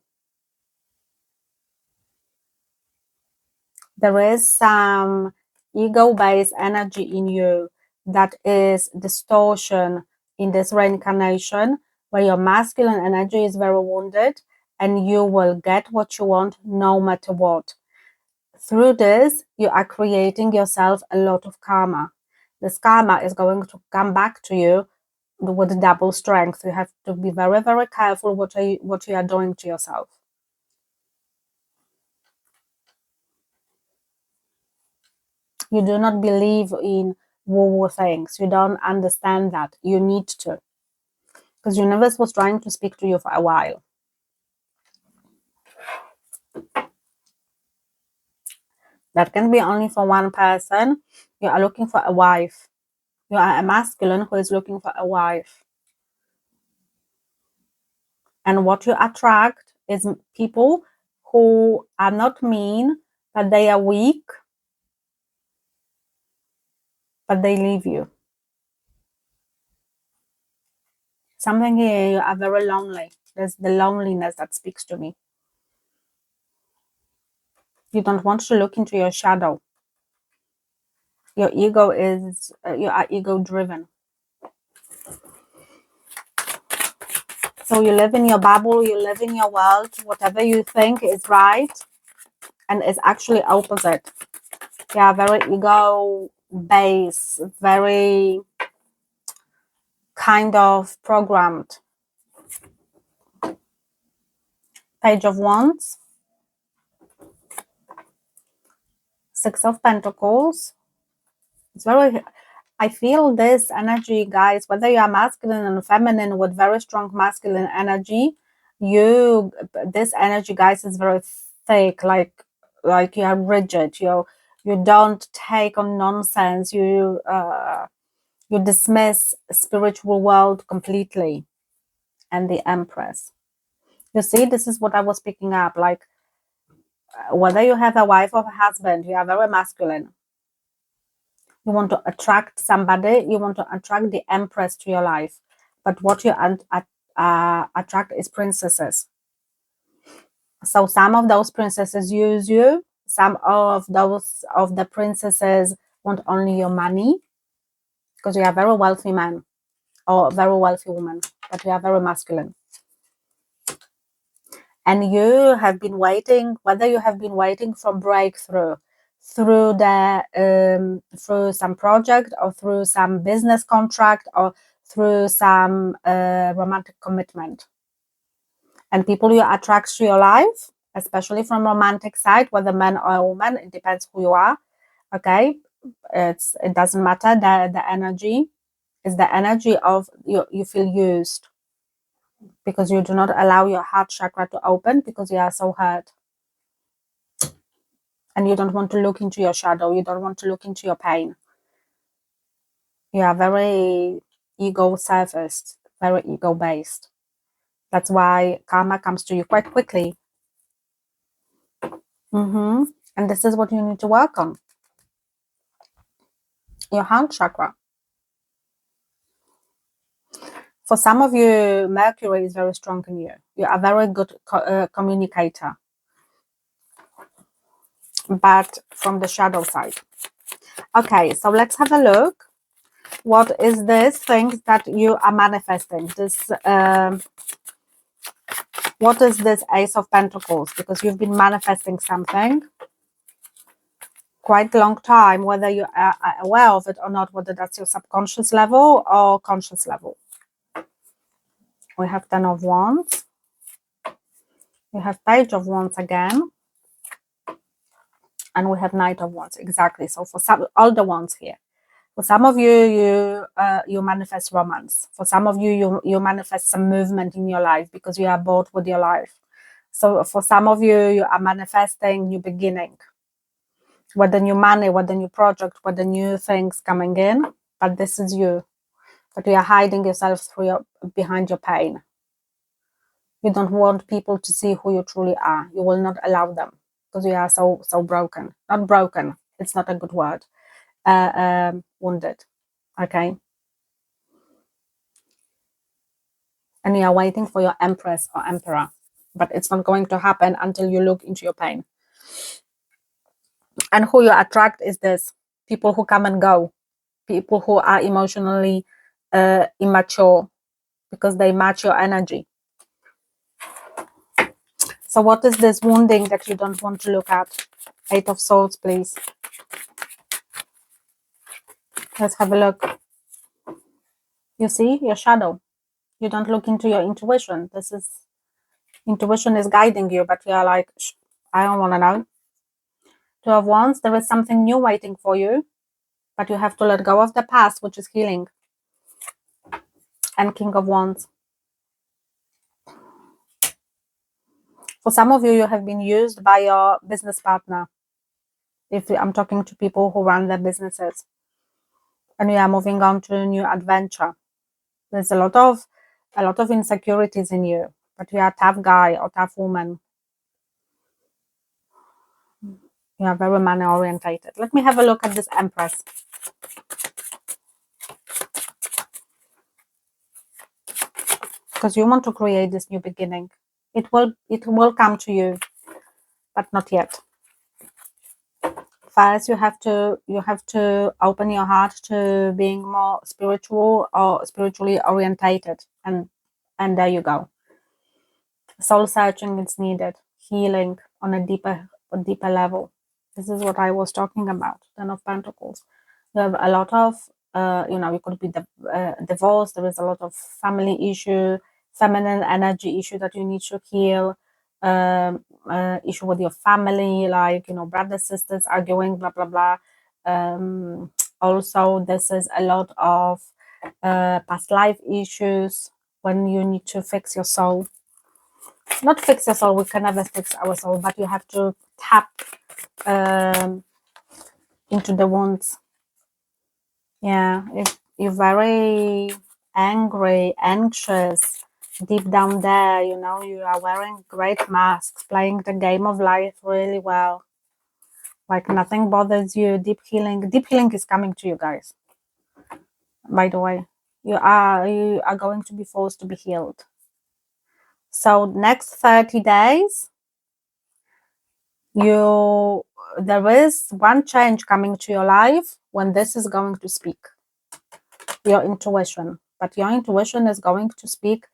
There is some ego-based energy in you that is distortion in this reincarnation, where your masculine energy is very wounded and you will get what you want no matter what. Through this, you are creating yourself a lot of karma. This karma is going to come back to you with double strength. You have to be very, very careful what you are doing to yourself. You do not believe in woo-woo things. You don't understand that. You need to. Because universe was trying to speak to you for a while. That can be only for one person. You are looking for a wife. You are a masculine who is looking for a wife. And what you attract is people who are not mean, but they are weak, but they leave you. Something here, you are very lonely. There's the loneliness that speaks to me. You don't want to look into your shadow. Your ego is, you are ego driven. So you live in your bubble, you live in your world, whatever you think is right, and it's actually opposite. Yeah, very ego based, very kind of programmed. Page of Wands, Six of Pentacles. It's very, I feel this energy, guys, whether you are masculine and feminine with very strong masculine energy, this energy, guys, is very thick, like you are rigid. You don't take on nonsense. You dismiss spiritual world completely. And the Empress. You see, this is what I was picking up. Like whether you have a wife or a husband, you are very masculine. You want to attract somebody, you want to attract the Empress to your life. But what you attract is princesses. So some of those princesses use you. Some of the princesses want only your money because you are a very wealthy man or a very wealthy woman, but you are very masculine. And you have been waiting, whether you have been waiting for breakthrough through through some project or through some business contract or through some romantic commitment. And people you attract to your life, especially from romantic side, whether man or woman, it depends who you are, okay? It doesn't matter. The energy is the energy of you feel used, because you do not allow your heart chakra to open because you are so hurt. And you don't want to look into your shadow. You don't want to look into your pain. You are very ego surfaced, very ego based. That's why karma comes to you quite quickly. And this is what you need to work on. Your heart chakra. For some of you, Mercury is very strong in you. You are a very good communicator. But from the shadow side. Okay, so let's have a look. What is this thing that you are manifesting? This, what is this Ace of Pentacles? Because you've been manifesting something quite a long time, whether you are aware of it or not, whether that's your subconscious level or conscious level. We have Ten of Wands. We have Page of Wands again. And we have Knight of Wands. Exactly. So for some, all the wands here. For some of you, you manifest romance. For some of you, you manifest some movement in your life because you are bored with your life. So for some of you, you are manifesting new beginning. Whether new money, whether new project, whether new things coming in. But this is you. But you are hiding yourself through behind your pain. You don't want people to see who you truly are. You will not allow them because you are so broken. Not broken. It's not a good word. Wounded. Okay. And you are waiting for your Empress or Emperor. But it's not going to happen until you look into your pain. And who you attract is this. People who come and go. People who are emotionally immature because they match your energy. So what is this wounding that you don't want to look at? Eight of Swords, please. Let's have a look. You see your shadow. You don't look into your intuition. Intuition is guiding you, but you are like, I don't want to know. Two of Wands, there is something new waiting for you, but you have to let go of the past, which is healing. And King of Wands. For some of you, you have been used by your business partner. If I'm talking to people who run their businesses, and you are moving on to a new adventure. There's a lot of insecurities in you, but you are a tough guy or tough woman. You are very money orientated. Let me have a look at this Empress. Because you want to create this new beginning. It will come to you, but not yet. First, you have to open your heart to being more spiritual or spiritually orientated, and there you go. Soul searching is needed, healing on a deeper level. This is what I was talking about. Ten of Pentacles. You have a lot of you could be divorced. There is a lot of family issue, feminine energy issue that you need to heal. Issue with your family, like brothers, sisters arguing, blah blah blah. Also, this is a lot of past life issues when you need to fix your soul. Not fix your soul, we can never fix our soul, but you have to tap into the wounds. Yeah, if you're very angry, anxious, deep down there, you are wearing great masks, playing the game of life really well. Like nothing bothers you. Deep healing is coming to you guys. By the way, you are going to be forced to be healed. So next 30 days, there is one change coming to your life when this is going to speak. Your intuition. But your intuition is going to speak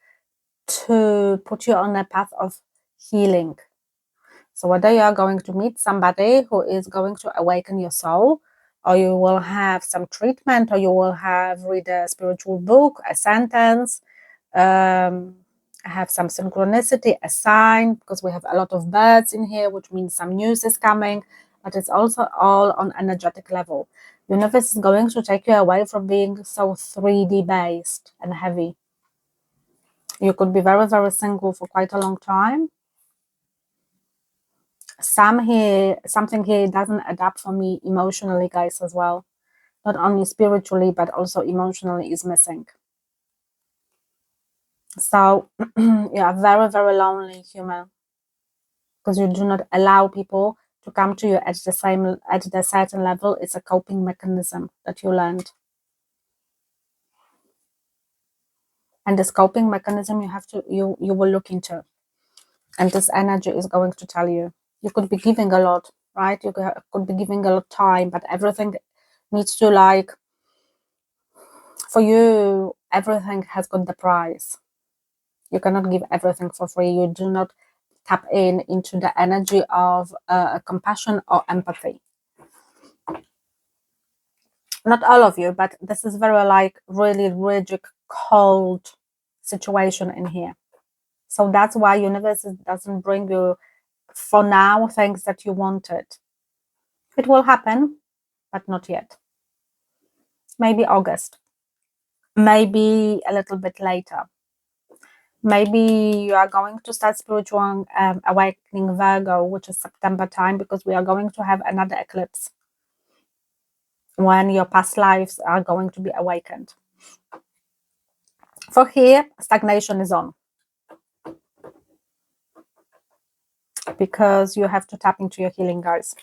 to put you on a path of healing. So whether you are going to meet somebody who is going to awaken your soul, or you will have some treatment, or you will read a spiritual book, a sentence, have some synchronicity, a sign, because we have a lot of birds in here, which means some news is coming, but it's also all on energetic level. Universe is going to take you away from being so 3D based and heavy. You could be very, very single for quite a long time. Something here doesn't adapt for me emotionally, guys, as well. Not only spiritually, but also emotionally is missing. So you are very, very lonely human because you do not allow people to come to you at the certain level. It's a coping mechanism that you learned. And this coping mechanism you will look into. And this energy is going to tell you. You could be giving a lot, right? You could be giving a lot of time, but everything needs to, like, for you, everything has got the price. You cannot give everything for free. You do not tap into the energy of compassion or empathy. Not all of you, but this is very, like, really rigid, cold situation in here. So that's why universe doesn't bring you, for now, things that you wanted. It will happen, but not yet. Maybe August. Maybe a little bit later. Maybe you are going to start spiritual awakening Virgo, which is September time, because we are going to have another eclipse when your past lives are going to be awakened. For here, stagnation is on. Because you have to tap into your healing, guys.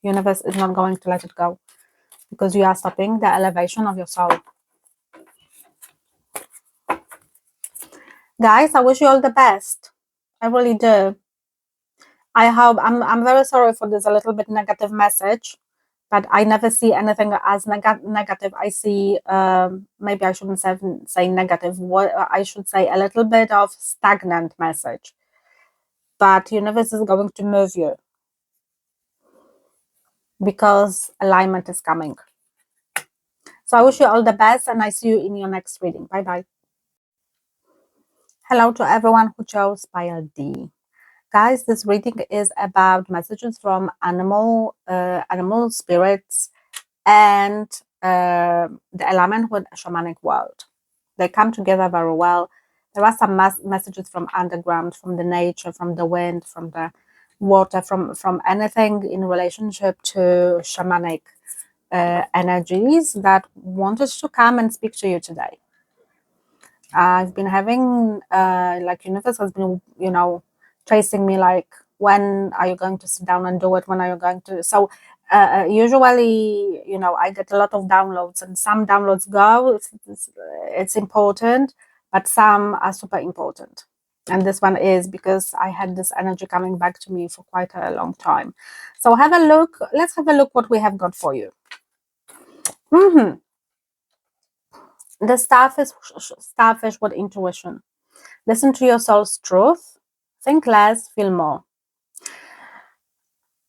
Universe is not going to let it go. Because you are stopping the elevation of your soul. Guys, I wish you all the best. I really do. I hope, I'm very sorry for this a little bit negative message, but I never see anything as negative. I see, maybe I shouldn't say negative, what I should say, a little bit of stagnant message. But universe is going to move you because alignment is coming. So I wish you all the best, and I see you in your next reading. Bye bye. Hello to everyone who chose pile D. Guys, this reading is about messages from animal spirits and the element with Shamanic World. They come together very well. There are some messages from underground, from the nature, from the wind, from the water, from anything in relationship to shamanic energies that wanted to come and speak to you today. I've been having, like, universe has been, chasing me, like, when are you going to sit down and do it? When are you going to? So usually, I get a lot of downloads, and some downloads go, it's important, but some are super important. And this one is because I had this energy coming back to me for quite a long time. So have a look. Let's have a look what we have got for you. The starfish with intuition. Listen to your soul's truth. Think less, feel more.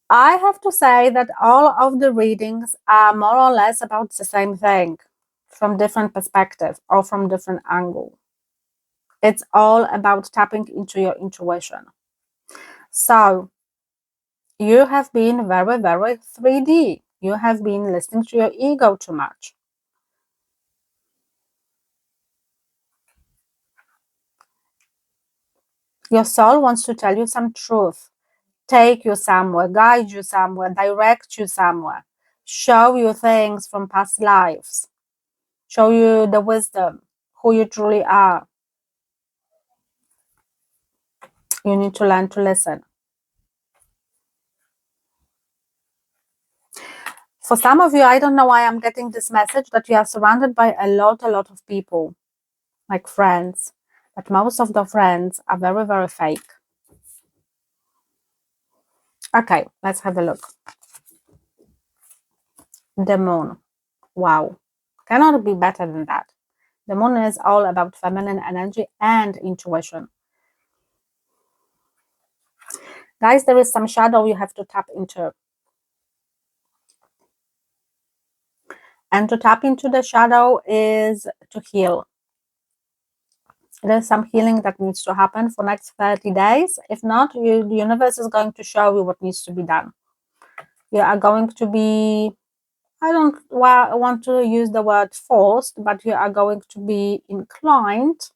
I have to say that all of the readings are more or less about the same thing, from different perspectives or from different angle. It's all about tapping into your intuition. So you have been very, very 3D. You have been listening to your ego too much. Your soul wants to tell you some truth, take you somewhere, guide you somewhere, direct you somewhere, show you things from past lives, show you the wisdom, who you truly are. You need to learn to listen. For some of you, I don't know why I'm getting this message that you are surrounded by a lot of people, like friends, but most of the friends are very, very fake. Okay, let's have a look. The moon. Wow. Cannot be better than that. The moon is all about feminine energy and intuition. Guys, there is some shadow you have to tap into. And to tap into the shadow is to heal. There's some healing that needs to happen for next 30 days. If not, the universe is going to show you what needs to be done. You are going to be I don't want to use the word forced, but you are going to be inclined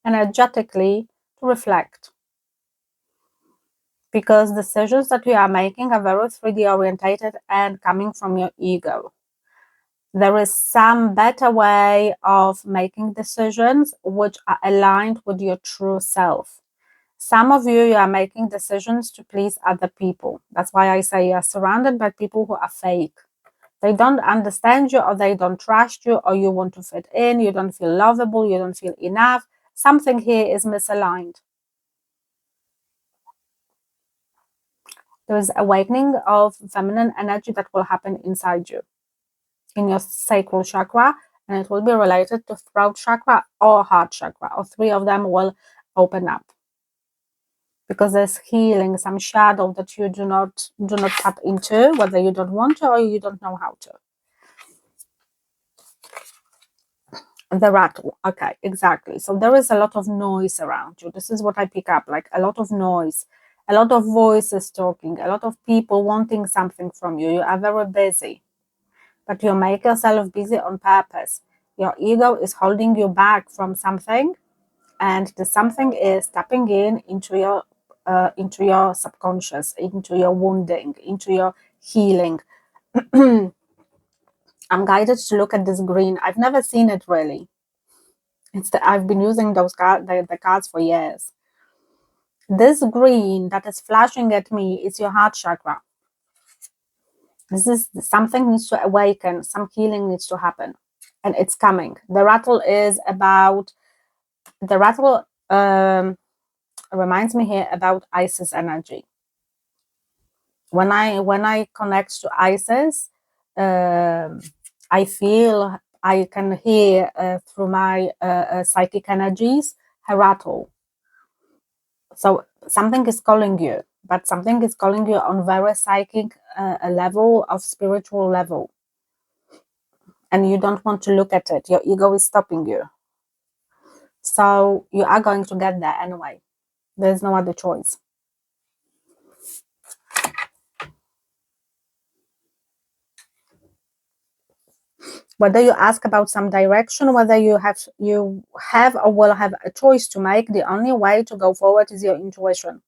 energetically to reflect, because decisions that you are making are very 3D orientated and coming from your ego. There is some better way of making decisions which are aligned with your true self. Some of you are making decisions to please other people. That's why I say you are surrounded by people who are fake. They don't understand you, or they don't trust you, or you want to fit in, you don't feel lovable, you don't feel enough. Something here is misaligned. There is awakening of feminine energy that will happen inside you, in your sacral chakra, and it will be related to throat chakra or heart chakra, or three of them will open up, because there's healing, some shadow that you do not tap into, whether you don't want to or you don't know how to. The rattle, okay, exactly. So there is a lot of noise around you. This is what I pick up, like a lot of noise, a lot of voices talking, a lot of people wanting something from you. You are very busy, but you make yourself busy on purpose. Your ego is holding you back from something, and the something is tapping into your subconscious, into your wounding, into your healing. I'm guided to look at this green. I've never seen it really. I've been using those the cards for years. This green that is flashing at me is your heart chakra. This is something needs to awaken, some healing needs to happen, and it's coming. The rattle is about the rattle. Reminds me here about Isis energy. When I connect to Isis, I feel, I can hear through my psychic energies her rattle. So something is calling you, but something is calling you on very psychic a level of spiritual level, and you don't want to look at it. Your ego is stopping you. So you are going to get there anyway. There's no other choice. Whether you ask about some direction, whether you have or will have a choice to make, the only way to go forward is your intuition.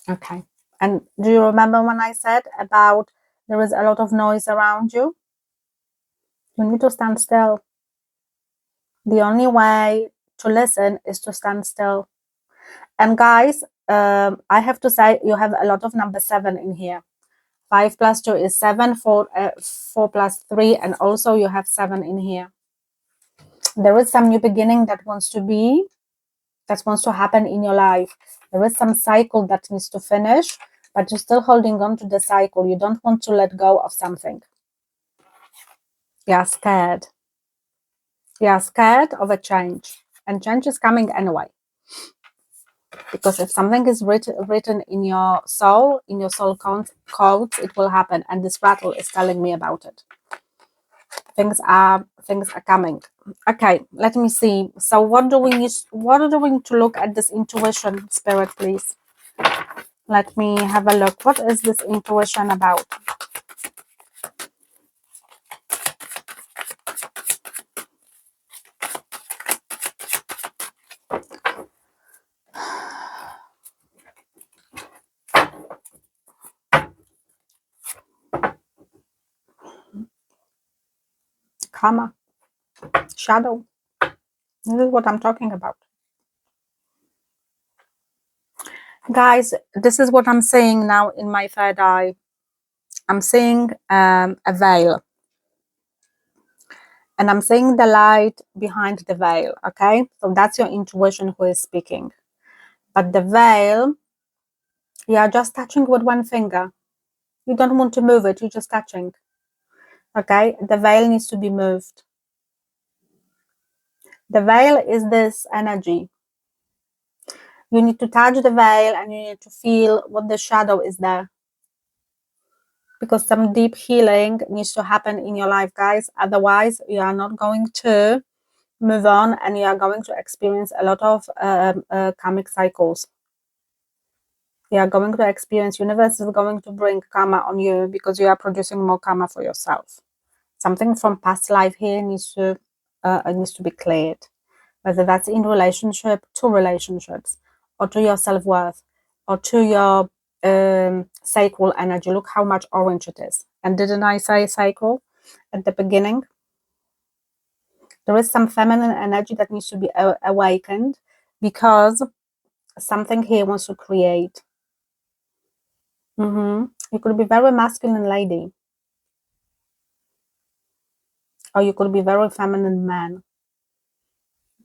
Okay. And do you remember when I said about there is a lot of noise around you? You need to stand still. The only way to listen is to stand still. And guys, I have to say, you have a lot of number 7 in here. 5 plus 2 is 7, 4 plus 3, and also you have 7 in here. There is some new beginning that wants to happen in your life. There is some cycle that needs to finish, but you're still holding on to the cycle. You don't want to let go of something. You're scared. You're scared of a change, and change is coming anyway. Because if something is written in your soul codes, it will happen, and this rattle is telling me about it. Things are coming. Okay, let me see. So what do we need to look at this intuition, Spirit, please? Let me have a look. What is this intuition about? Karma, shadow. This is what I'm talking about. Guys, this is what I'm seeing now in my third eye. I'm seeing a veil. And I'm seeing the light behind the veil, okay? So that's your intuition who is speaking. But the veil, you are just touching with one finger. You don't want to move it, you're just touching. Okay? The veil needs to be moved. The veil is this energy. You need to touch the veil and you need to feel what the shadow is there. Because some deep healing needs to happen in your life, guys. Otherwise, you are not going to move on, and you are going to experience a lot of karmic cycles. You are going to experience, universe is going to bring karma on you because you are producing more karma for yourself. Something from past life here needs to be cleared, whether that's in relationship, to relationships, or to your self-worth, or to your sacral energy. Look how much orange it is. And didn't I say sacral at the beginning? There is some feminine energy that needs to be awakened because something here wants to create. You could be very masculine lady, or you could be very feminine man.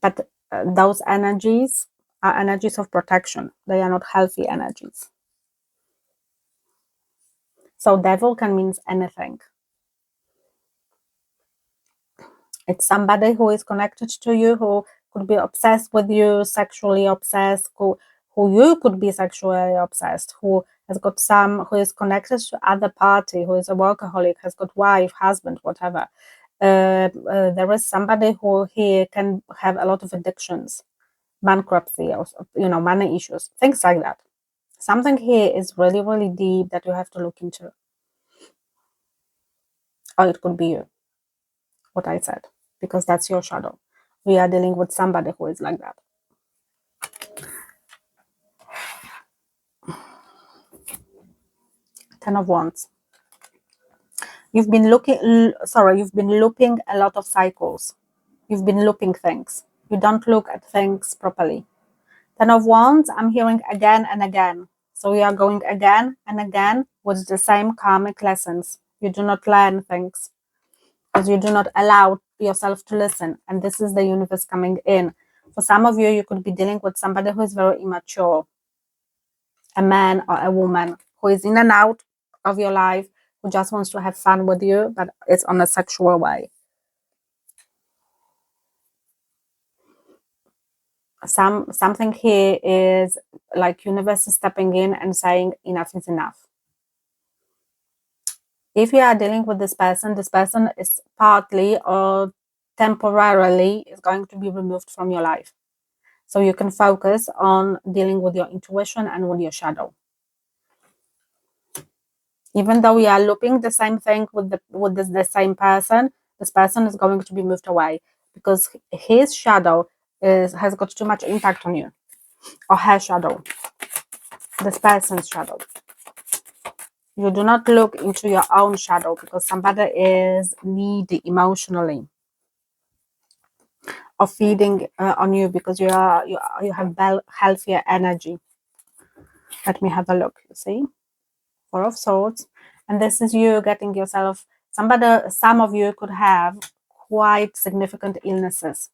But those energies are energies of protection. They are not healthy energies. So devil can mean anything. It's somebody who is connected to you, who could be obsessed with you, sexually obsessed, who you could be sexually obsessed, who is connected to other party, who is a workaholic, has got wife, husband, whatever. There is somebody who here can have a lot of addictions, bankruptcy, or money issues, things like that. Something here is really, really deep that you have to look into. Or it could be you, what I said, because that's your shadow. We are dealing with somebody who is like that. Ten of Wands. You've been looping a lot of cycles. You've been looping things. You don't look at things properly. Ten of Wands, I'm hearing again and again. So you are going again and again with the same karmic lessons. You do not learn things because you do not allow yourself to listen. And this is the universe coming in. For some of you, you could be dealing with somebody who is very immature, a man or a woman who is in and out of your life, who just wants to have fun with you, but it's on a sexual way. Something here is like universe is stepping in and saying enough is enough. If you are dealing with this person is partly or temporarily is going to be removed from your life. So you can focus on dealing with your intuition and with your shadow. Even though we are looping the same thing with the same person, this person is going to be moved away because his shadow has got too much impact on you, or her shadow, this person's shadow. You do not look into your own shadow because somebody is needy emotionally, or feeding on you because you have healthier energy. Let me have a look. You see, Four of Swords, and this is you getting yourself. Some of you could have quite significant illnesses,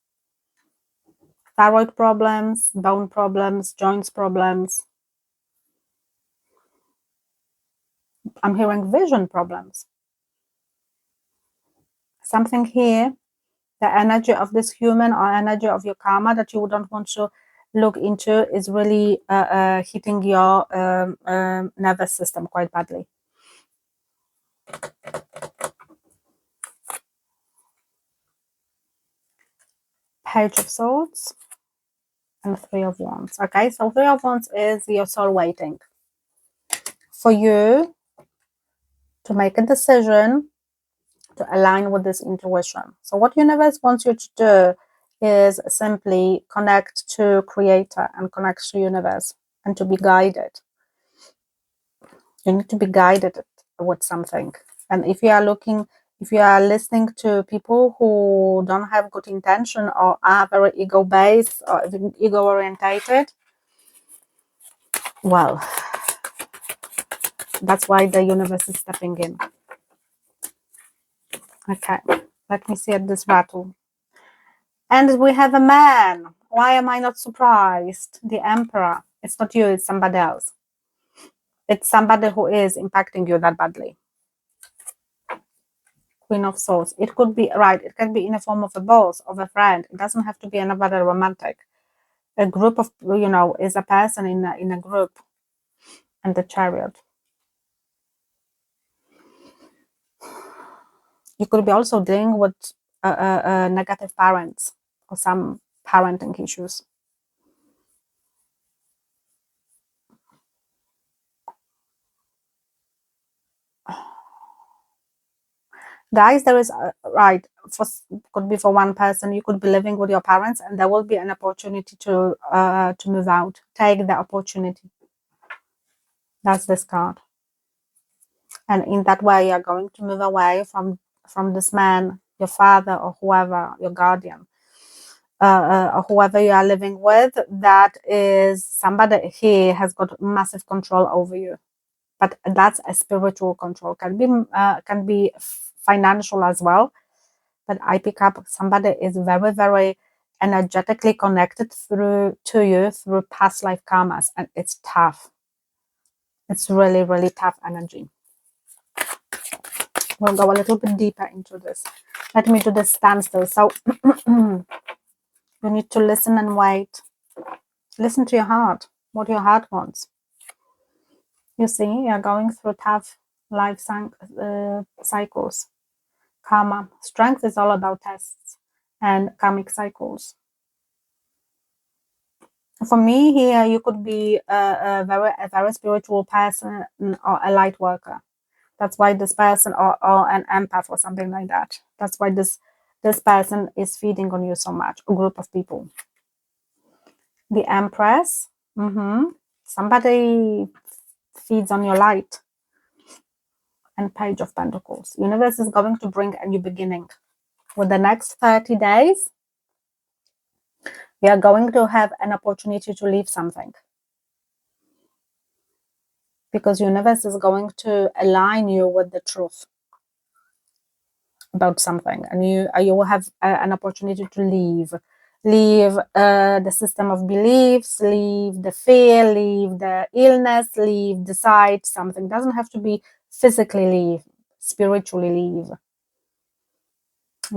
thyroid problems, bone problems, joints problems. I'm hearing vision problems. Something here, the energy of this human or energy of your karma that you don't want to look into is really hitting your nervous system quite badly. Page of Swords and Three of Wands. Okay, so Three of Wands is your soul waiting for you to make a decision to align with this intuition. So what universe wants you to do is simply connect to creator and connect to universe and to be guided. You need to be guided with something. And if you are listening to people who don't have good intention or are very ego based or ego orientated, well, that's why the universe is stepping in. Okay, let me see at this battle. And we have a man. Why am I not surprised? The Emperor. It's not you, it's somebody else. It's somebody who is impacting you that badly. Queen of Swords. It could be, right, it can be in the form of a boss, of a friend. It doesn't have to be anybody romantic. A group of, is a person in a group. And the Chariot. You could be also dealing with negative parents or some parenting issues. Guys, there is right, could be for one person, you could be living with your parents and there will be an opportunity to move out. Take the opportunity. That's this card. And in that way, you're going to move away from this man, your father, or whoever, your guardian, or whoever you are living with. That is somebody here has got massive control over you, but that's a spiritual control. Can be financial as well. But I pick up somebody is very, very energetically connected to you through past life karmas, and it's tough. It's really, really tough energy. We'll go a little bit deeper into this. Let me do the standstill. So you need to listen and wait. Listen to your heart, what your heart wants. You see, you're going through tough life cycles. Karma. Strength is all about tests and karmic cycles. For me here, you could be a very spiritual person or a light worker. That's why this person, or an empath or something like that. That's why this person is feeding on you so much, a group of people. The Empress. Somebody feeds on your light. And Page of Pentacles. Universe is going to bring a new beginning. With the next 30 days, you are going to have an opportunity to leave something. Because universe is going to align you with the truth about something, and you will have an opportunity to leave the system of beliefs, leave the fear, leave the illness, leave, decide something. Doesn't have to be physically leave, spiritually leave.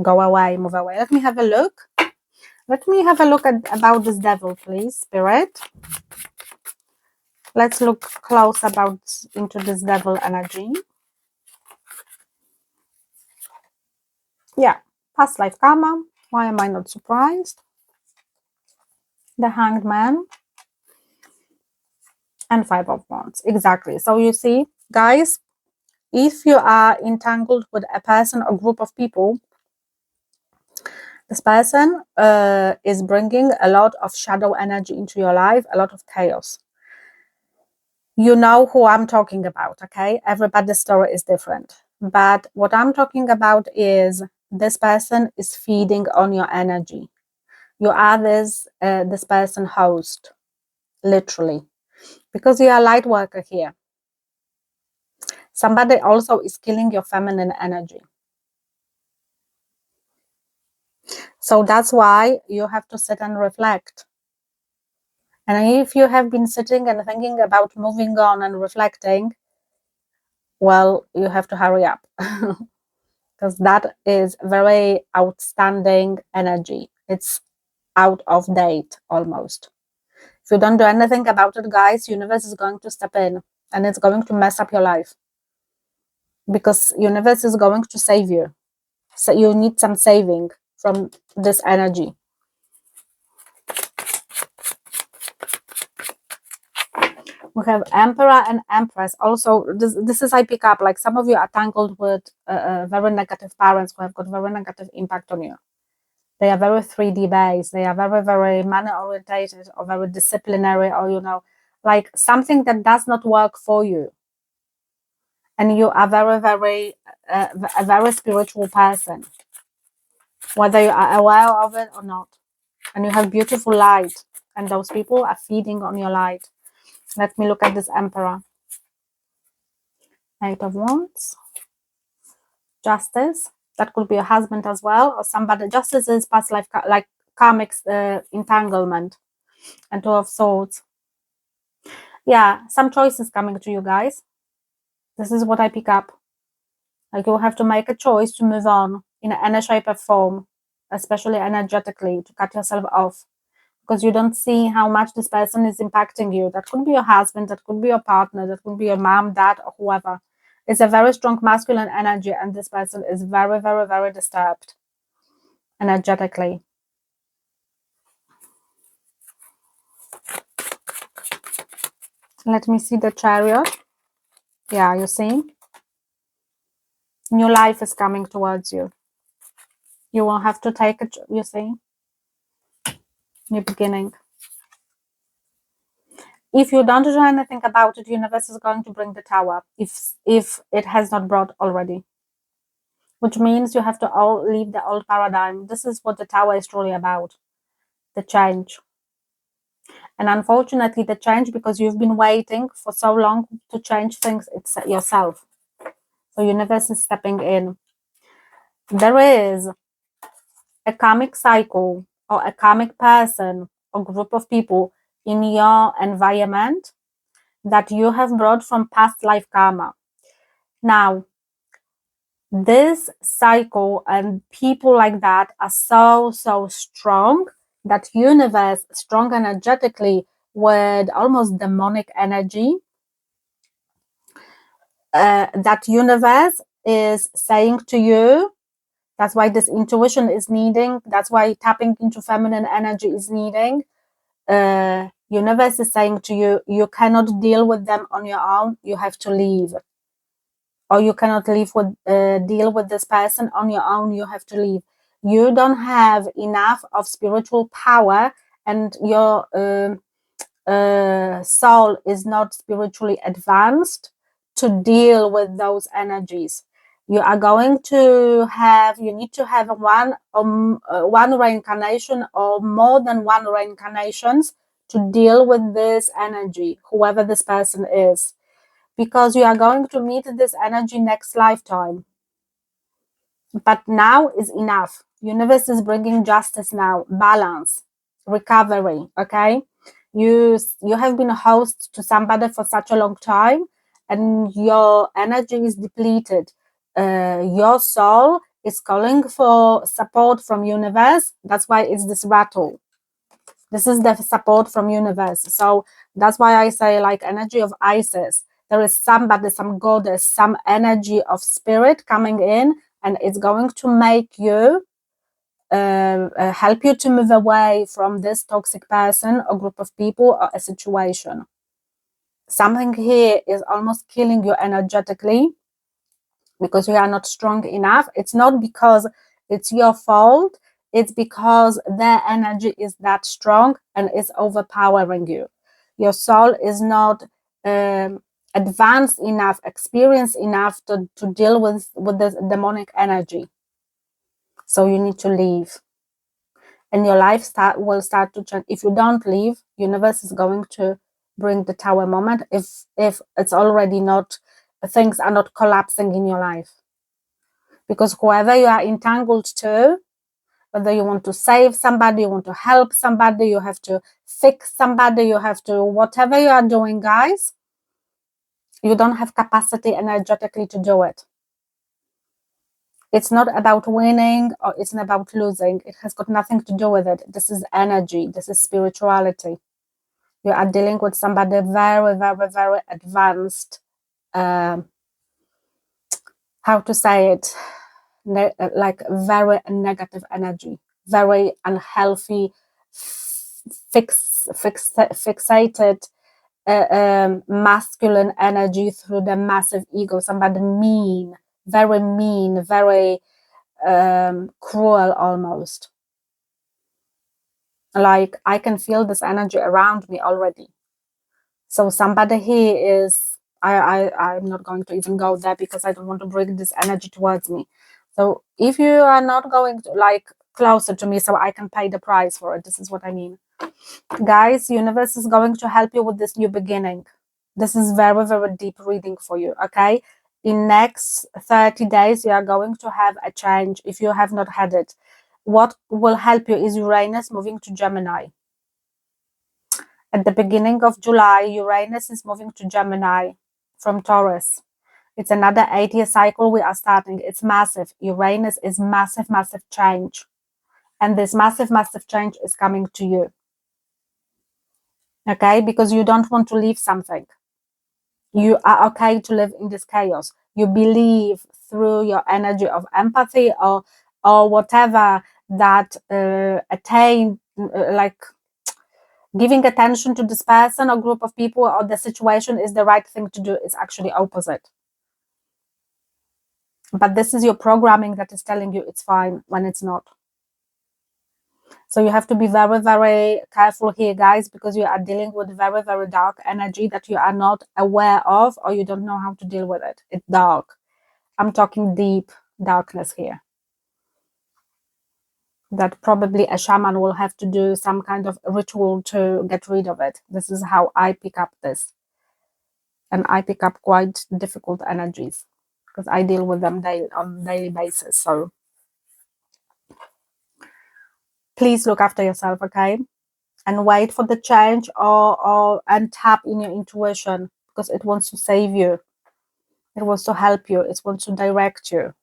Go away, move away. Let me have a look. Let me have a look at about this devil, please, Spirit. Let's look close into this devil energy. Yeah, past life karma. Why am I not surprised? The Hanged Man and Five of Wands. Exactly. So you see, guys, if you are entangled with a person or group of people, this person is bringing a lot of shadow energy into your life, a lot of chaos. You know who I'm talking about, okay? Everybody's story is different. But what I'm talking about is this person is feeding on your energy. You are this person host, literally. Because you are a light worker here. Somebody also is killing your feminine energy. So that's why you have to sit and reflect. And if you have been sitting and thinking about moving on and reflecting, well, you have to hurry up. Because that is very outstanding energy. It's out of date almost. If you don't do anything about it, guys, universe is going to step in and it's going to mess up your life. Because universe is going to save you. So you need some saving from this energy. We have Emperor and Empress. Also, this is I pick up, like some of you are tangled with very negative parents who have got very negative impact on you. They are very 3D based. They are very, very money orientated or very disciplinary, or, you know, like something that does not work for you. And you are very, very, a very spiritual person, whether you are aware of it or not. And you have beautiful light. And those people are feeding on your light. Let me look at this Emperor. Eight of Wands. Justice. That could be a husband as well, or somebody. Justice is past life, like karmic entanglement. And Two of Swords. Yeah, some choices coming to you guys. This is what I pick up. Like you have to make a choice to move on in any shape or form, especially energetically, to cut yourself off. Because you don't see how much this person is impacting you. That could be your husband, that could be your partner, that could be your mom, dad, or whoever. It's a very strong masculine energy, and this person is very, very, very disturbed energetically. Let me see the Chariot. Yeah, you see? New life is coming towards you. You won't have to take it, you see. New beginning. If you don't do anything about it, universe is going to bring the tower, if it has not brought already. Which means you have to leave the old paradigm. This is what the tower is truly about. The change. And unfortunately, the change, because you've been waiting for so long to change things, it's yourself. So universe is stepping in. There is a karmic cycle or a karmic person or group of people in your environment that you have brought from past life karma. Now, this cycle and people like that are so strong that universe, strong energetically, with almost demonic energy, that universe is saying to you, that's why this intuition is needing, that's why tapping into feminine energy is needing. Universe is saying to you, you cannot deal with them on your own, you have to leave. Or you cannot deal with this person on your own, you have to leave. You don't have enough of spiritual power, and your soul is not spiritually advanced to deal with those energies. You are going to have, you need to have one reincarnation or more than one reincarnations to deal with this energy, whoever this person is, because you are going to meet this energy next lifetime. But now is enough. Universe is bringing justice now, balance, recovery. Okay, you have been a host to somebody for such a long time, and your energy is depleted. Your soul is calling for support from universe. That's why it's this rattle. This is the support from universe. So that's why I say, like, energy of Isis. There is somebody, some goddess, some energy of spirit coming in, and it's going to make you, help you to move away from this toxic person or group of people or a situation. Something here is almost killing you energetically because you are not strong enough. It's not because it's your fault. It's because their energy is that strong and is overpowering you. Your soul is not advanced enough, experienced enough to deal with the demonic energy. So you need to leave. And your life will start to change. If you don't leave, universe is going to bring the tower moment if it's already not, things are not collapsing in your life. Because whoever you are entangled to, whether you want to save somebody, you want to help somebody, you have to fix somebody, you have to, whatever you are doing, guys, you don't have capacity energetically to do it. It's not about winning or it's not about losing. It has got nothing to do with it. This is energy. This is spirituality. You are dealing with somebody very, very, very advanced, how to say it, like very negative energy, very unhealthy, fixated masculine energy through the massive ego. Somebody mean, very cruel almost. Like, I can feel this energy around me already. So somebody here is, I'm not going to even go there because I don't want to bring this energy towards me. So if you are not going to, like, closer to me so I can pay the price for it, this is what I mean. Guys, universe is going to help you with this new beginning. This is very, very deep reading for you, okay? In next 30 days, you are going to have a change if you have not had it. What will help you is Uranus moving to Gemini. At the beginning of July, Uranus is moving to Gemini from Taurus. It's another 8-year cycle we are starting. It's massive. Uranus is massive, massive change. And this massive, massive change is coming to you. Okay? Because you don't want to leave something. You are okay to live in this chaos. You believe through your energy of empathy or whatever that like giving attention to this person or group of people or the situation is the right thing to do, is actually opposite. But this is your programming that is telling you it's fine when it's not. So you have to be very, very careful here, guys, because you are dealing with very, very dark energy that you are not aware of, or you don't know how to deal with it. It's dark. I'm talking deep darkness here. That probably a shaman will have to do some kind of ritual to get rid of it. This is how I pick up this. And I pick up quite difficult energies because I deal with them on a daily basis. So please look after yourself, okay? And wait for the change and tap in your intuition because it wants to save you. It wants to help you. It wants to direct you.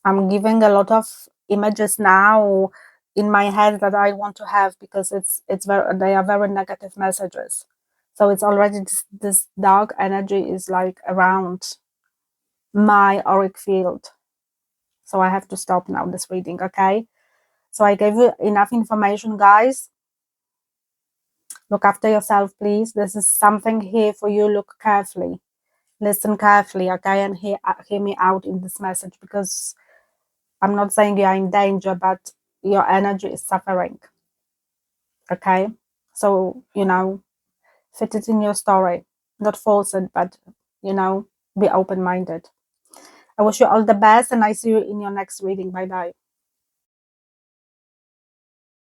I'm giving a lot of images now in my head that I want to have because they are very negative messages. So it's already this dark energy is like around my auric field. So I have to stop now this reading, okay? So I gave you enough information, guys. Look after yourself, please. This is something here for you. Look carefully. Listen carefully, okay? And hear me out in this message because I'm not saying you are in danger, but your energy is suffering, okay? So, fit it in your story. Not force it, but, be open-minded. I wish you all the best, and I see you in your next reading. Bye-bye.